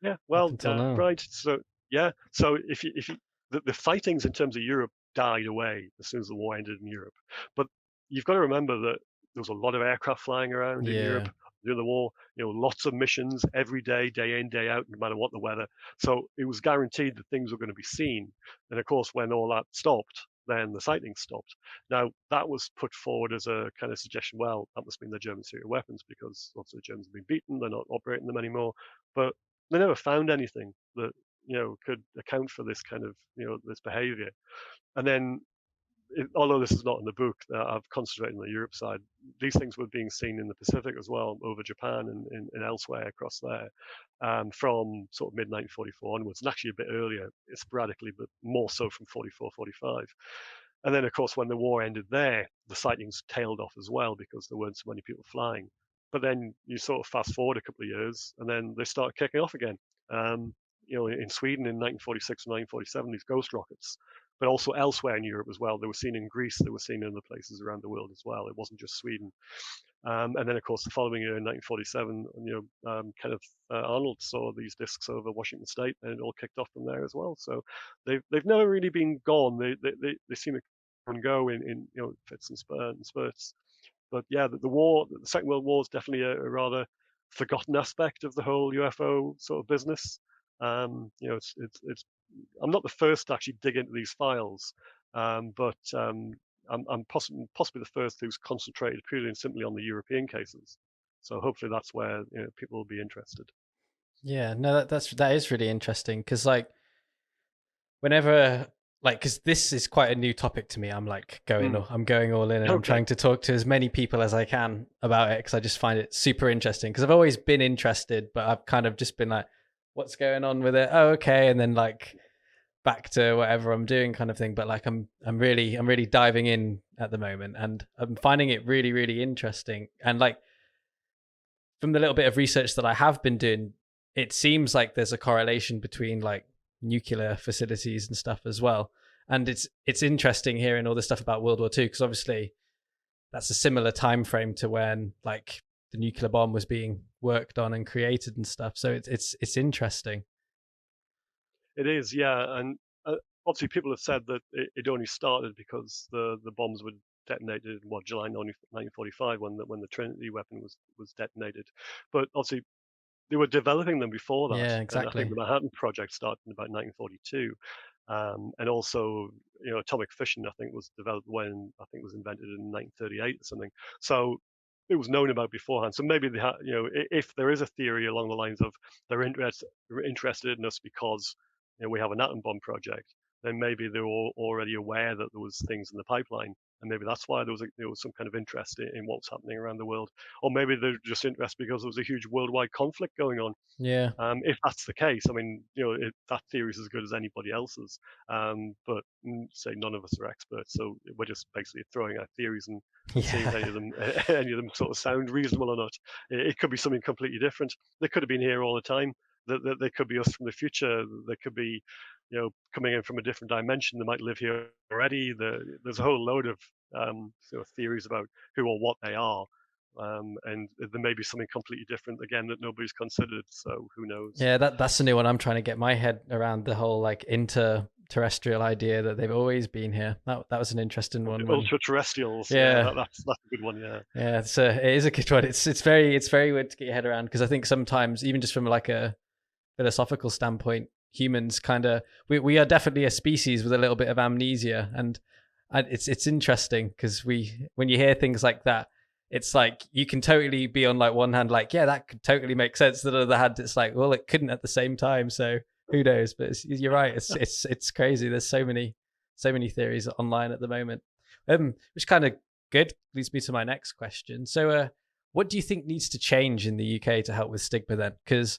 Yeah, well, now. right. So yeah, so if you the fightings in terms of Europe died away as soon as the war ended in Europe, but you've got to remember that there was a lot of aircraft flying around in Europe during the war. Lots of missions every day, day in, day out, no matter what the weather. So it was guaranteed that things were going to be seen. And of course, when all that stopped, then the sightings stopped. Now, that was put forward as a kind of suggestion. Well, that must mean the German secret weapons, because obviously the Germans have been beaten. They're not operating them anymore. But they never found anything that could account for this kind of this behavior. And then, although this is not in the book, I've concentrated on the Europe side. These things were being seen in the Pacific as well, over Japan and elsewhere across there, from sort of mid 1944 onwards, and actually a bit earlier, sporadically, but more so from 44, 45. And then, of course, when the war ended there, the sightings tailed off as well, because there weren't so many people flying. But then you sort of fast forward a couple of years, and then they start kicking off again. In Sweden in 1946 and 1947, these ghost rockets, but also elsewhere in Europe as well. They were seen in Greece, they were seen in other places around the world as well. It wasn't just Sweden. And then, of course, the following year in 1947, Kenneth Arnold saw these discs over Washington State, and it all kicked off from there as well. So they've never really been gone. They seem to come and go in fits and spurts. But yeah, the Second World War is definitely a rather forgotten aspect of the whole UFO sort of business. It's I'm not the first to actually dig into these files, but I'm possibly the first who's concentrated purely and simply on the European cases. So hopefully that's where people will be interested. Yeah, no, that is really interesting, because like whenever, like, because this is quite a new topic to me, I'm like I'm going all in, and I'm trying to talk to as many people as I can about it, because I just find it super interesting, because I've always been interested, but I've kind of just been like, what's going on with it? Oh, okay. And then like back to whatever I'm doing kind of thing. But like I'm really diving in at the moment, and I'm finding it really, really interesting. And like from the little bit of research that I have been doing, it seems like there's a correlation between like nuclear facilities and stuff as well. And it's interesting hearing all this stuff about World War II, because obviously that's a similar time frame to when like the nuclear bomb was being worked on and created and stuff. So it's interesting. It is, yeah, and obviously people have said that it only started because the bombs were detonated in July 1945, when the Trinity weapon was detonated. But obviously they were developing them before that. Yeah, exactly. And I think the Manhattan Project started in about 1942. And also, atomic fission, I think, was developed when I think it was invented in 1938 or something. So it was known about beforehand. So maybe they if there is a theory along the lines of they're interested in us because we have an atom bomb project, then maybe they were already aware that there was things in the pipeline, and maybe that's why there was some kind of interest in what was happening around the world. Or maybe they're just interested because there was a huge worldwide conflict going on. Yeah. If that's the case, I mean, that theory is as good as anybody else's. But say none of us are experts, so we're just basically throwing out theories and seeing if any of them sort of sound reasonable or not. It could be something completely different. They could have been here all the time. They could be us from the future. They could be, coming in from a different dimension. They might live here already. There's a whole load of theories about who or what they are. And there may be something completely different again that nobody's considered. So who knows? Yeah, that's the new one. I'm trying to get my head around the whole like interterrestrial idea that they've always been here. That was an interesting one. Ultra-terrestrials. Yeah, that's a good one. Yeah. Yeah, it is a good one. It's very weird to get your head around, because I think sometimes, even just from like a philosophical standpoint, humans kind of we are definitely a species with a little bit of amnesia, and it's interesting because when you hear things like that, it's like you can totally be on like one hand like, yeah, that could totally make sense. On the other hand, it's like, well, it couldn't at the same time. So who knows? But you're right. It's crazy. There's so many theories online at the moment. Which kind of good leads me to my next question. So, what do you think needs to change in the UK to help with stigma then? Because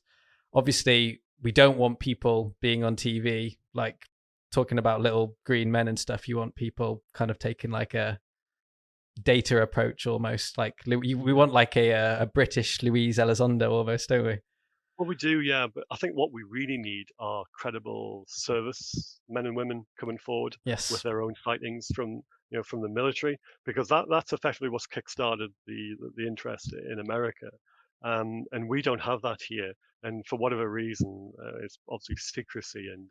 obviously we don't want people being on TV like talking about little green men and stuff. You want people kind of taking like a data approach almost, like we want like a British Louise Elizondo almost, don't we? Well, we do, yeah, but I think what we really need are credible service men and women coming forward with Yes. their own sightings from from the military, because that's effectively what's kickstarted the interest in America, and we don't have that here. And for whatever reason, it's obviously secrecy and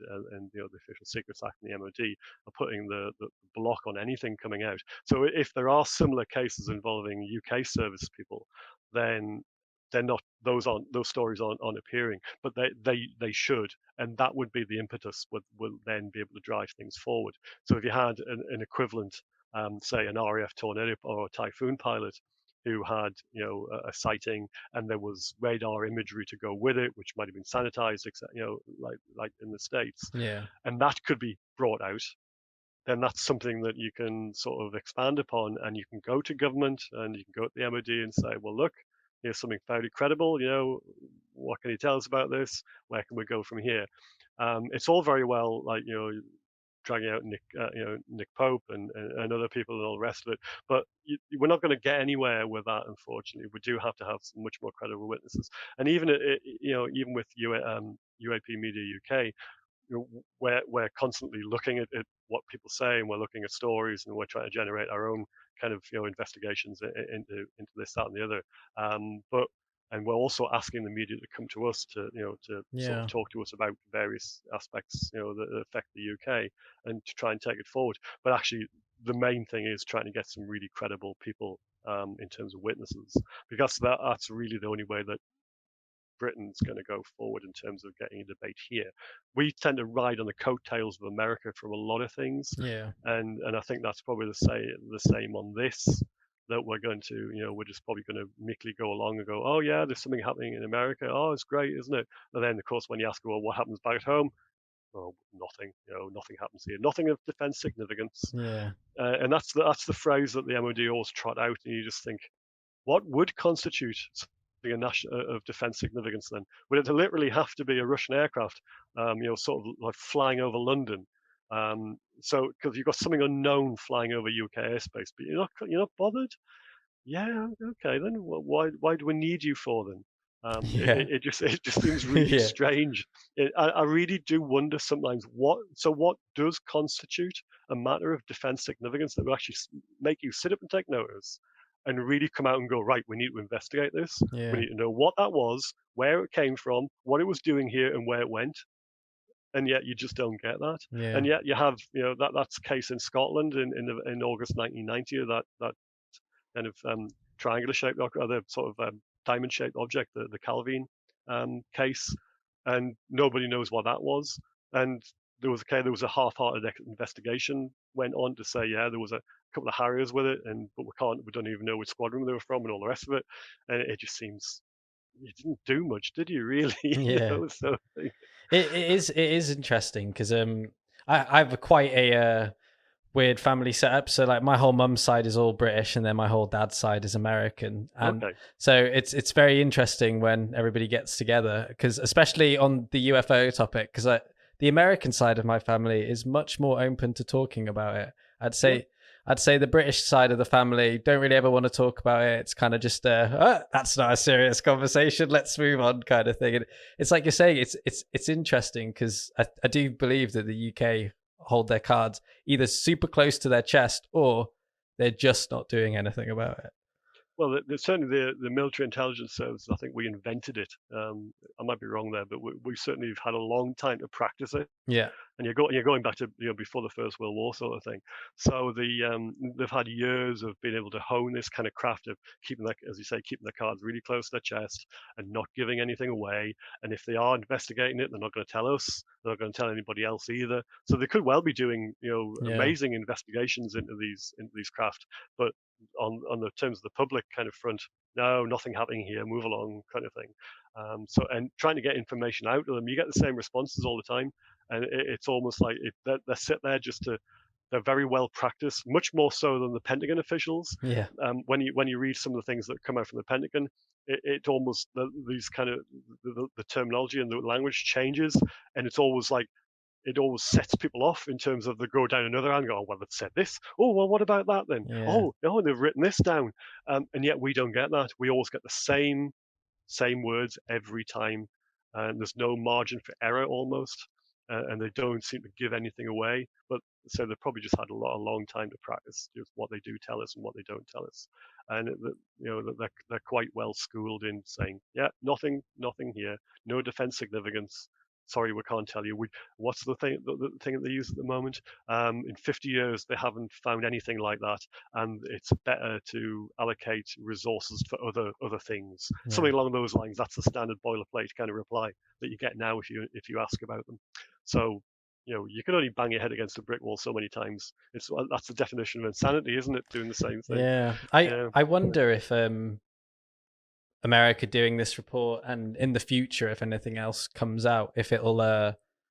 the Official Secrets Act and the MOD are putting the block on anything coming out. So if there are similar cases involving UK service people, then they're not those stories aren't appearing, but they should, and that would be the impetus will then be able to drive things forward. So if you had an equivalent, say an RAF Tornado or a Typhoon pilot who had a sighting, and there was radar imagery to go with it, which might have been sanitized, like in the States, Yeah. and that could be brought out, then that's something that you can sort of expand upon, and you can go to government and you can go to the MOD and say, well, look, here's something fairly credible. What can you tell us about this? Where can we go from here? It's all very well, like dragging out Nick Pope and other people and all the rest of it, but we're not going to get anywhere with that. Unfortunately, we do have to have some much more credible witnesses, and even with UAP Media UK, we're constantly looking at what people say, and we're looking at stories, and we're trying to generate our own kind of investigations into this, that, and the other. But and we're also asking the media to come to us to sort of Yeah. talk to us about various aspects that affect the UK, and to try and take it forward. But actually, the main thing is trying to get some really credible people in terms of witnesses, because that's really the only way that Britain's going to go forward in terms of getting a debate here. We tend to ride on the coattails of America from a lot of things, Yeah. and I think that's probably the same on this. That we're going to, we're just probably going to meekly go along and go, oh yeah, there's something happening in America. Oh, it's great, isn't it? And then, of course, when you ask, well, what happens back at home? Oh, nothing. Nothing happens here. Nothing of defence significance. Yeah. And that's the phrase that the MOD always trot out, and you just think, what would constitute something of defence significance then? Would it literally have to be a Russian aircraft, sort of like flying over London? So because you've got something unknown flying over UK airspace, but you're not bothered? Yeah, okay then. Why do we need you for then? Yeah. It just seems really Yeah. strange. I really do wonder sometimes what does constitute a matter of defence significance that will actually make you sit up and take notice and really come out and go, right, we need to investigate this. We Yeah. need to know what that was, where it came from, what it was doing here, and where it went. And yet you just don't get that. Yeah. And yet you have that's the case in Scotland in August 1990, that kind of triangular shaped or the sort of diamond shaped object, the Calvine case, and nobody knows what that was. And there was a half-hearted investigation went on to say, yeah, there was a couple of Harriers with it, but we don't even know which squadron they were from and all the rest of it. And it just seems you didn't do much, did you really? Yeah. So It is interesting because I have quite a weird family setup. So like my whole mum's side is all British, and then my whole dad's side is American, and okay, so it's very interesting when everybody gets together, because especially on the UFO topic, because the American side of my family is much more open to talking about it. I'd yeah. say I'd say the British side of the family don't really ever want to talk about it. It's kind of just that's not a serious conversation. Let's move on, kind of thing. And it's like you're saying, it's interesting because I do believe that the UK hold their cards either super close to their chest, or they're just not doing anything about it. Well, certainly the military intelligence service, I think we invented it. I might be wrong there, but we certainly have had a long time to practice it. Yeah. And you're going back to before the First World War sort of thing. So they've had years of being able to hone this kind of craft of keeping that, as you say, keeping the cards really close to their chest and not giving anything away. And if they are investigating it, they're not going to tell us. They're not going to tell anybody else either. So they could well be doing Yeah. amazing investigations into these craft, but on the terms of the public kind of front, no, nothing happening here, move along, kind of thing. And trying to get information out of them, you get the same responses all the time, and it's almost like they sit there just to. They're very well practiced, much more so than the Pentagon officials. Yeah. When you read some of the things that come out from the Pentagon, it almost these kind of the terminology and the language changes, and it's always like it always sets people off in terms of they go down another angle. Oh, well, they've said this. Oh, well, what about that then? Yeah. Oh, they've written this down, and yet we don't get that. We always get the same words every time, and there's no margin for error almost, and they don't seem to give anything away. But so they've probably just had a long time to practice just what they do tell us and what they don't tell us, and they're quite well schooled in saying, yeah, nothing here, no defense significance. Sorry, we can't tell you. What's the thing that they use at the moment? In 50 years, they haven't found anything like that, and it's better to allocate resources for other things. Yeah. Something along those lines. That's the standard boilerplate kind of reply that you get now if you ask about them. So you can only bang your head against a brick wall so many times. That's the definition of insanity, isn't it? Doing the same thing. Yeah. I wonder if America doing this report, and in the future, if anything else comes out, if it'll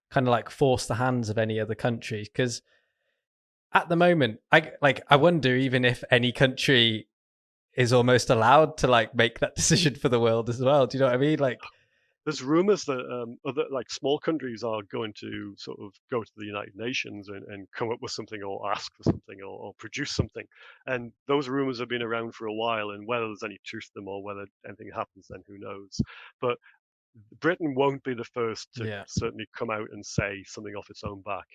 kind of like force the hands of any other country. Because at the moment, I wonder even if any country is almost allowed to like make that decision for the world as well. Do you know what I mean? Like, there's rumors that other like small countries are going to sort of go to the United Nations and come up with something or ask for something or produce something. And those rumors have been around for a while, and whether there's any truth to them or whether anything happens, then who knows. But Britain won't be the first to certainly come out and say something off its own back.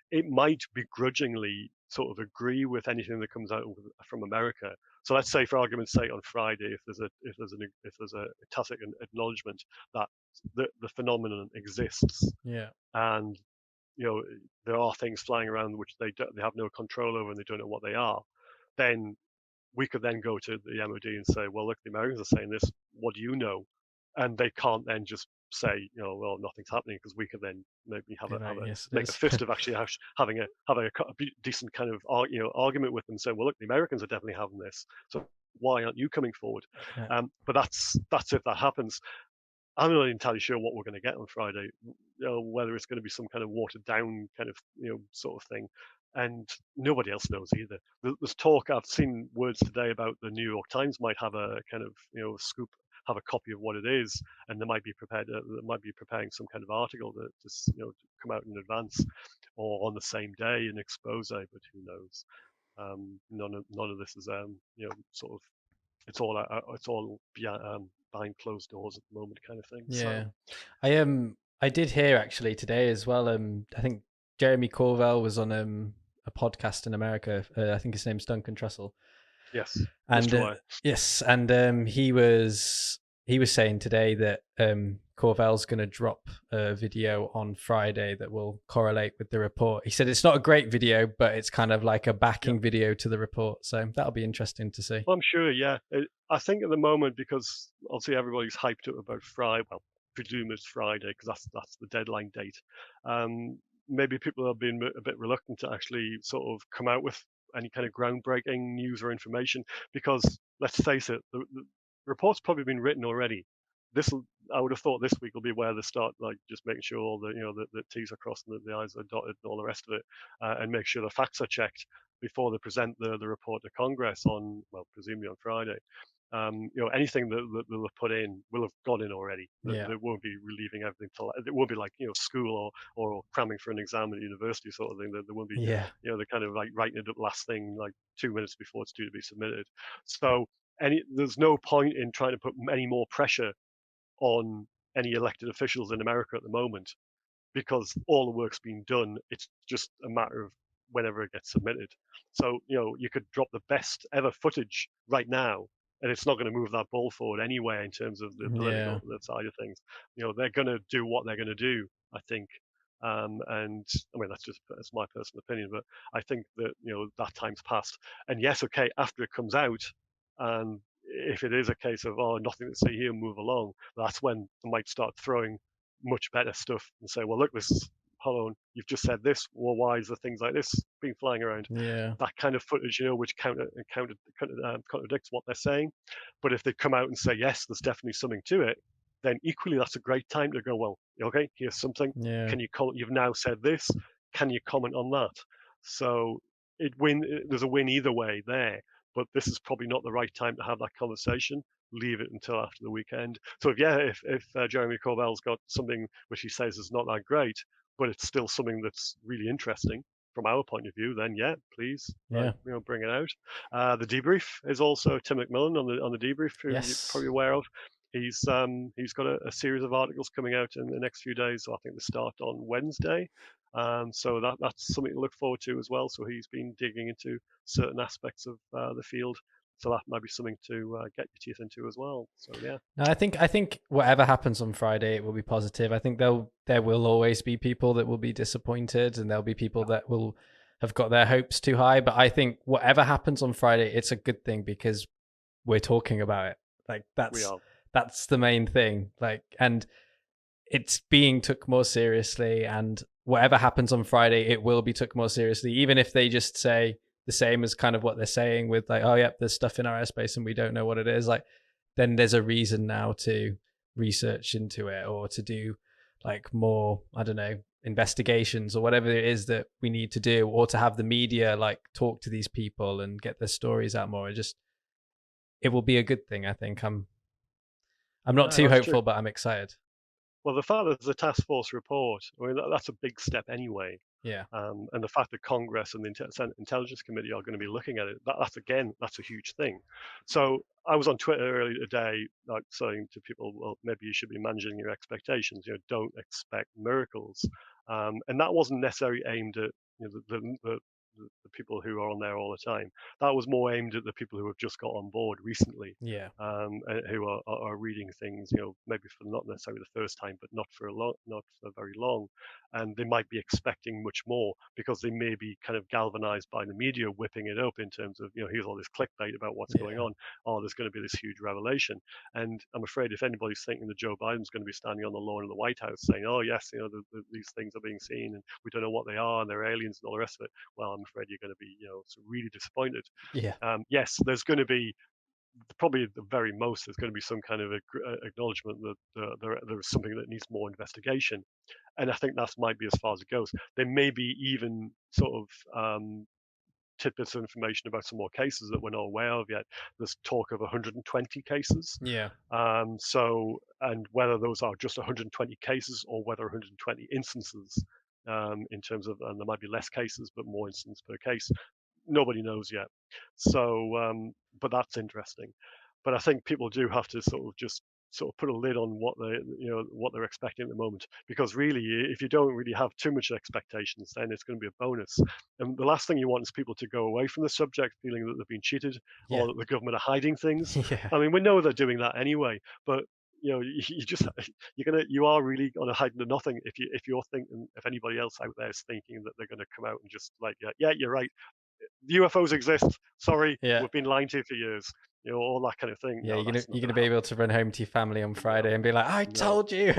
It might begrudgingly sort of agree with anything that comes out from America. So let's say, for argument's sake, on Friday, if there's a tacit acknowledgement that the phenomenon exists, and there are things flying around which they have no control over and they don't know what they are, then we could then go to the MOD and say, well, look, the Americans are saying this. What do you know? And they can't then just say, well, nothing's happening, because we could then maybe make a fist of actually having a decent kind of argument with them, saying, well, look, the Americans are definitely having this, so why aren't you coming forward? But that's if that happens. I'm not entirely sure what we're going to get on Friday, whether it's going to be some kind of watered down kind of sort of thing, and nobody else knows either. There's talk. I've seen words today about the New York Times might have a kind of scoop, have a copy of what it is, and they might be preparing some kind of article to come out in advance or on the same day, an expose. But who knows? None of this is sort of it's all behind closed doors at the moment, kind of thing. Yeah, so. I did hear actually today as well. I think Jeremy Corbell was on a podcast in America. I think his name's Duncan Trussell. Yes, and yes, and he was saying today that Corbell's going to drop a video on Friday that will correlate with the report. He said it's not a great video, but it's kind of like a backing video to the report. So that'll be interesting to see. Well, I'm sure, yeah. I think at the moment, because obviously everybody's hyped up about Friday, well, presume it's Friday because that's the deadline date. Maybe people have been a bit reluctant to actually sort of come out with any kind of groundbreaking news or information, because let's face it, the report's probably been written already. I would have thought this week will be where they start like just making sure all the T's are crossed and the I's are dotted and all the rest of it, and make sure the facts are checked before they present the report to Congress on, well, presumably on Friday. Anything that they'll have put in will have gone in already. They won't be relieving everything till it won't be like school or cramming for an exam at university sort of thing. There won't be they're kind of like writing it up last thing like 2 minutes before it's due to be submitted. So there's no point in trying to put any more pressure on any elected officials in America at the moment, because all the work's been done. It's just a matter of whenever it gets submitted. So you could drop the best ever footage right now, and it's not going to move that ball forward anyway in terms of the political side of things. They're going to do what they're going to do, I think. And I mean, that's my personal opinion, but I think that that time's passed. And yes, okay, after it comes out, and if it is a case of nothing to see here, move along, that's when they might start throwing much better stuff and say, well, look, this hold on, you've just said this. Well, why is there things like this being flying around? Yeah. That kind of footage, which contradicts what they're saying. But if they come out and say, yes, there's definitely something to it, then equally that's a great time to go, well, okay, here's something. Yeah. Can you comment? You've now said this. Can you comment on that? So there's a win either way there. But this is probably not the right time to have that conversation. Leave it until after the weekend. So if Jeremy Corbell's got something which he says is not that great, but it's still something that's really interesting from our point of view, then yeah, please, Yeah. bring it out. The debrief is also Tim McMillan on the debrief, who you're Yes. probably aware of. He's got a series of articles coming out in the next few days. So I think they start on Wednesday. So that's something to look forward to as well. So he's been digging into certain aspects of the field. So that might be something to get your teeth into as well. So yeah. No, I think whatever happens on Friday, it will be positive. I think there will always be people that will be disappointed, and there'll be people that will have got their hopes too high. But I think whatever happens on Friday, it's a good thing because we're talking about it. Like that's the main thing. Like, and it's being took more seriously, and whatever happens on Friday, it will be took more seriously, even if they just say the same as kind of what they're saying with like, oh yep, there's stuff in our airspace and we don't know what it is. Like, then there's a reason now to research into it or to do like more, I don't know, investigations or whatever it is that we need to do, or to have the media like talk to these people and get their stories out more. It will be a good thing. I think I'm not too hopeful, true. but I'm excited. Well, the fact that there's a task force report, I mean, that's a big step anyway. Yeah. And the fact that Congress and the Senate Intelligence Committee are going to be looking at it, that's a huge thing. So I was on Twitter earlier today, like saying to people, well, maybe you should be managing your expectations. Don't expect miracles. And that wasn't necessarily aimed at the people who are on there all the time. That was more aimed at the people who have just got on board recently. Yeah. And who are reading things, maybe for not necessarily the first time, but not for very long, and they might be expecting much more because they may be kind of galvanized by the media whipping it up in terms of, here's all this clickbait about what's going on. Oh, there's going to be this huge revelation, and I'm afraid if anybody's thinking that Joe Biden's going to be standing on the lawn of the White House saying, oh yes, these things are being seen and we don't know what they are and they're aliens and all the rest of it, well, I'm afraid you're going to be really disappointed. Yeah. Yes, there's going to be probably at the very most, there's going to be some kind of acknowledgement that there is something that needs more investigation, and I think that might be as far as it goes. There may be even sort of tidbits of information about some more cases that we're not aware of yet. There's talk of 120 cases. Yeah. And whether those are just 120 cases or whether 120 instances, in terms of, and there might be less cases but more instances per case, nobody knows yet. So, but that's interesting. But I think people do have to sort of put a lid on what they're expecting at the moment, because really, if you don't really have too much expectations, then it's going to be a bonus. And the last thing you want is people to go away from the subject feeling that they've been cheated or that the government are hiding things. Yeah. I mean, we know they're doing that anyway, but you are really on a hiding to nothing if you're thinking, if anybody else out there is thinking that they're going to come out and just like, yeah, you're right, UFOs exist. Sorry, we've been lying to you for years. All that kind of thing. Yeah, you're gonna be able to run home to your family on Friday and be like, I told you.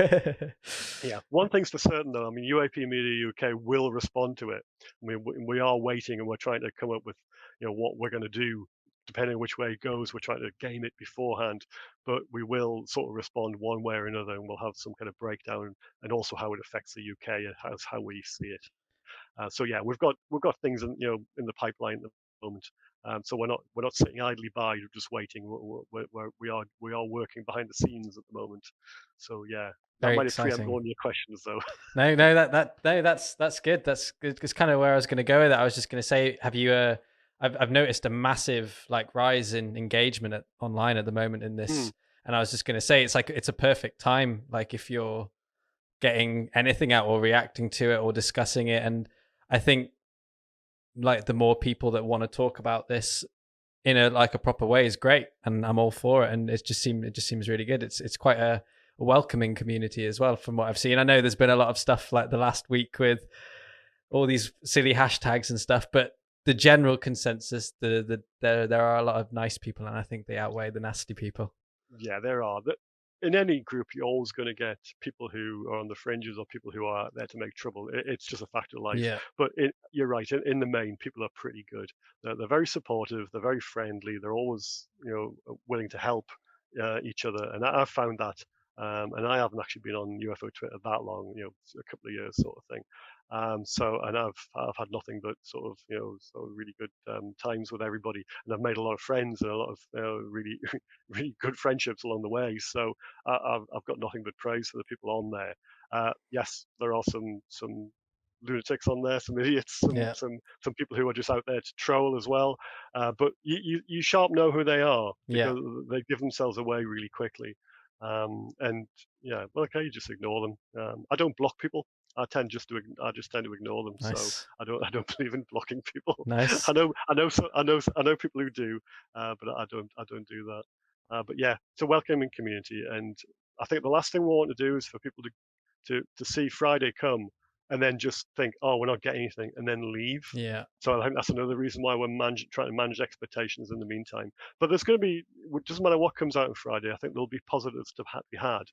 Yeah, one thing's for certain though. I mean, UAP Media UK will respond to it. I mean, we are waiting and we're trying to come up with, what we're going to do. Depending on which way it goes, we're trying to game it beforehand, but we will sort of respond one way or another, and we'll have some kind of breakdown, and also how it affects the UK and how we see it. So yeah, we've got things in the pipeline at the moment. So we're not sitting idly by, just waiting. We are working behind the scenes at the moment. So yeah, that might have preempted all your questions though. No, that's good. That's good. It's kind of where I was going to go with it. I was just going to say, have you? I've noticed a massive like rise in engagement online at the moment in this, and I was just going to say, it's a perfect time. Like if you're getting anything out or reacting to it or discussing it, and I think like the more people that want to talk about this in a proper way is great, and I'm all for it. And it just seems really good. It's quite a welcoming community as well, from what I've seen. I know there's been a lot of stuff like the last week with all these silly hashtags and stuff, but the general consensus, there are a lot of nice people, and I think they outweigh the nasty people. Yeah, there are. in any group, you're always going to get people who are on the fringes or people who are there to make trouble. It's just a fact of life. Yeah. But you're right. In the main, people are pretty good. They're very supportive. They're very friendly. They're always, willing to help each other. And I've found that. And I haven't actually been on UFO Twitter that long, a couple of years sort of thing. And I've had nothing but sort of really good times with everybody, and I've made a lot of friends and a lot of really really good friendships along the way. So I've got nothing but praise for the people on there. Yes, there are some lunatics on there, some idiots, Yeah. some people who are just out there to troll as well. But you sharp know who they are, Yeah. because they give themselves away really quickly. And yeah, well, okay, you just ignore them. I don't block people. I just tend to ignore them. So Nice. I don't believe in blocking people. Nice. I know people who do, but I don't do that. But yeah, it's a welcoming community, and I think the last thing we want to do is for people to see Friday come and then just think, oh, we're not getting anything, and then leave. Yeah. So I think that's another reason why we're trying to manage expectations in the meantime. But there's going to be, it doesn't matter what comes out on Friday, I think there'll be positives to be had,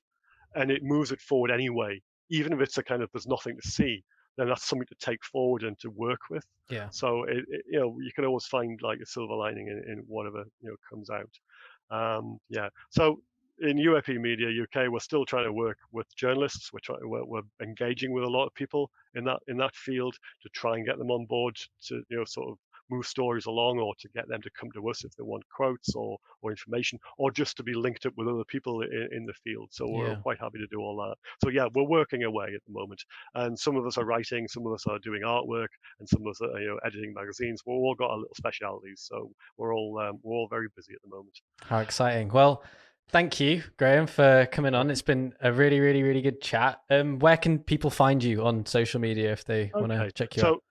and it moves it forward anyway. Even if it's a kind of there's nothing to see, then that's something to take forward and to work with. Yeah. So you can always find like a silver lining in whatever comes out. Yeah. So in UAP Media UK, we're still trying to work with journalists. We're engaging with a lot of people in that field to try and get them on board to sort of move stories along, or to get them to come to us if they want quotes or information, or just to be linked up with other people in the field. So we're quite happy to do all that. So yeah, we're working away at the moment, and some of us are writing, some of us are doing artwork, and some of us are editing magazines. We've all got our little specialities, so we're all very busy at the moment. How exciting! Well, thank you, Graeme, for coming on. It's been a really, really, really good chat. Where can people find you on social media if they want to check you out?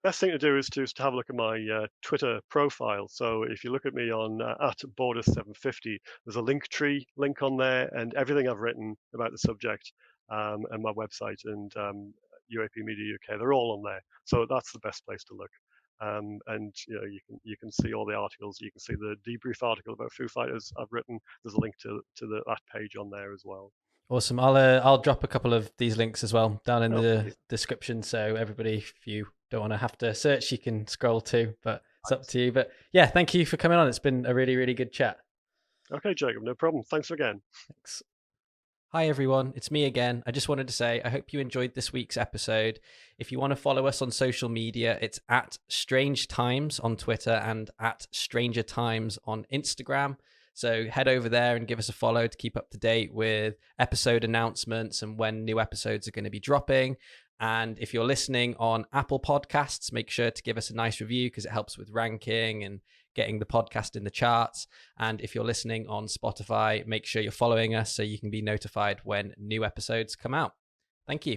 Best thing to do is to have a look at my Twitter profile. So if you look at me on at Borders750, there's a Linktree link on there, and everything I've written about the subject, and my website, and UAP Media UK, they're all on there. So that's the best place to look. And you can see all the articles. You can see the debrief article about Foo Fighters I've written. There's a link to that page on there as well. Awesome. I'll drop a couple of these links as well down in the description, so everybody, if you don't want to have to search, you can scroll too, but it's up to you. But yeah, thank you for coming on. It's been a really, really good chat. Okay, Jacob, no problem. Thanks again. Thanks. Hi everyone, it's me again. I just wanted to say I hope you enjoyed this week's episode. If you want to follow us on social media, it's at Strange Times on Twitter and at Stranger Times on Instagram. So head over there and give us a follow to keep up to date with episode announcements and when new episodes are going to be dropping. And if you're listening on Apple Podcasts, make sure to give us a nice review because it helps with ranking and getting the podcast in the charts. And if you're listening on Spotify, make sure you're following us so you can be notified when new episodes come out. Thank you.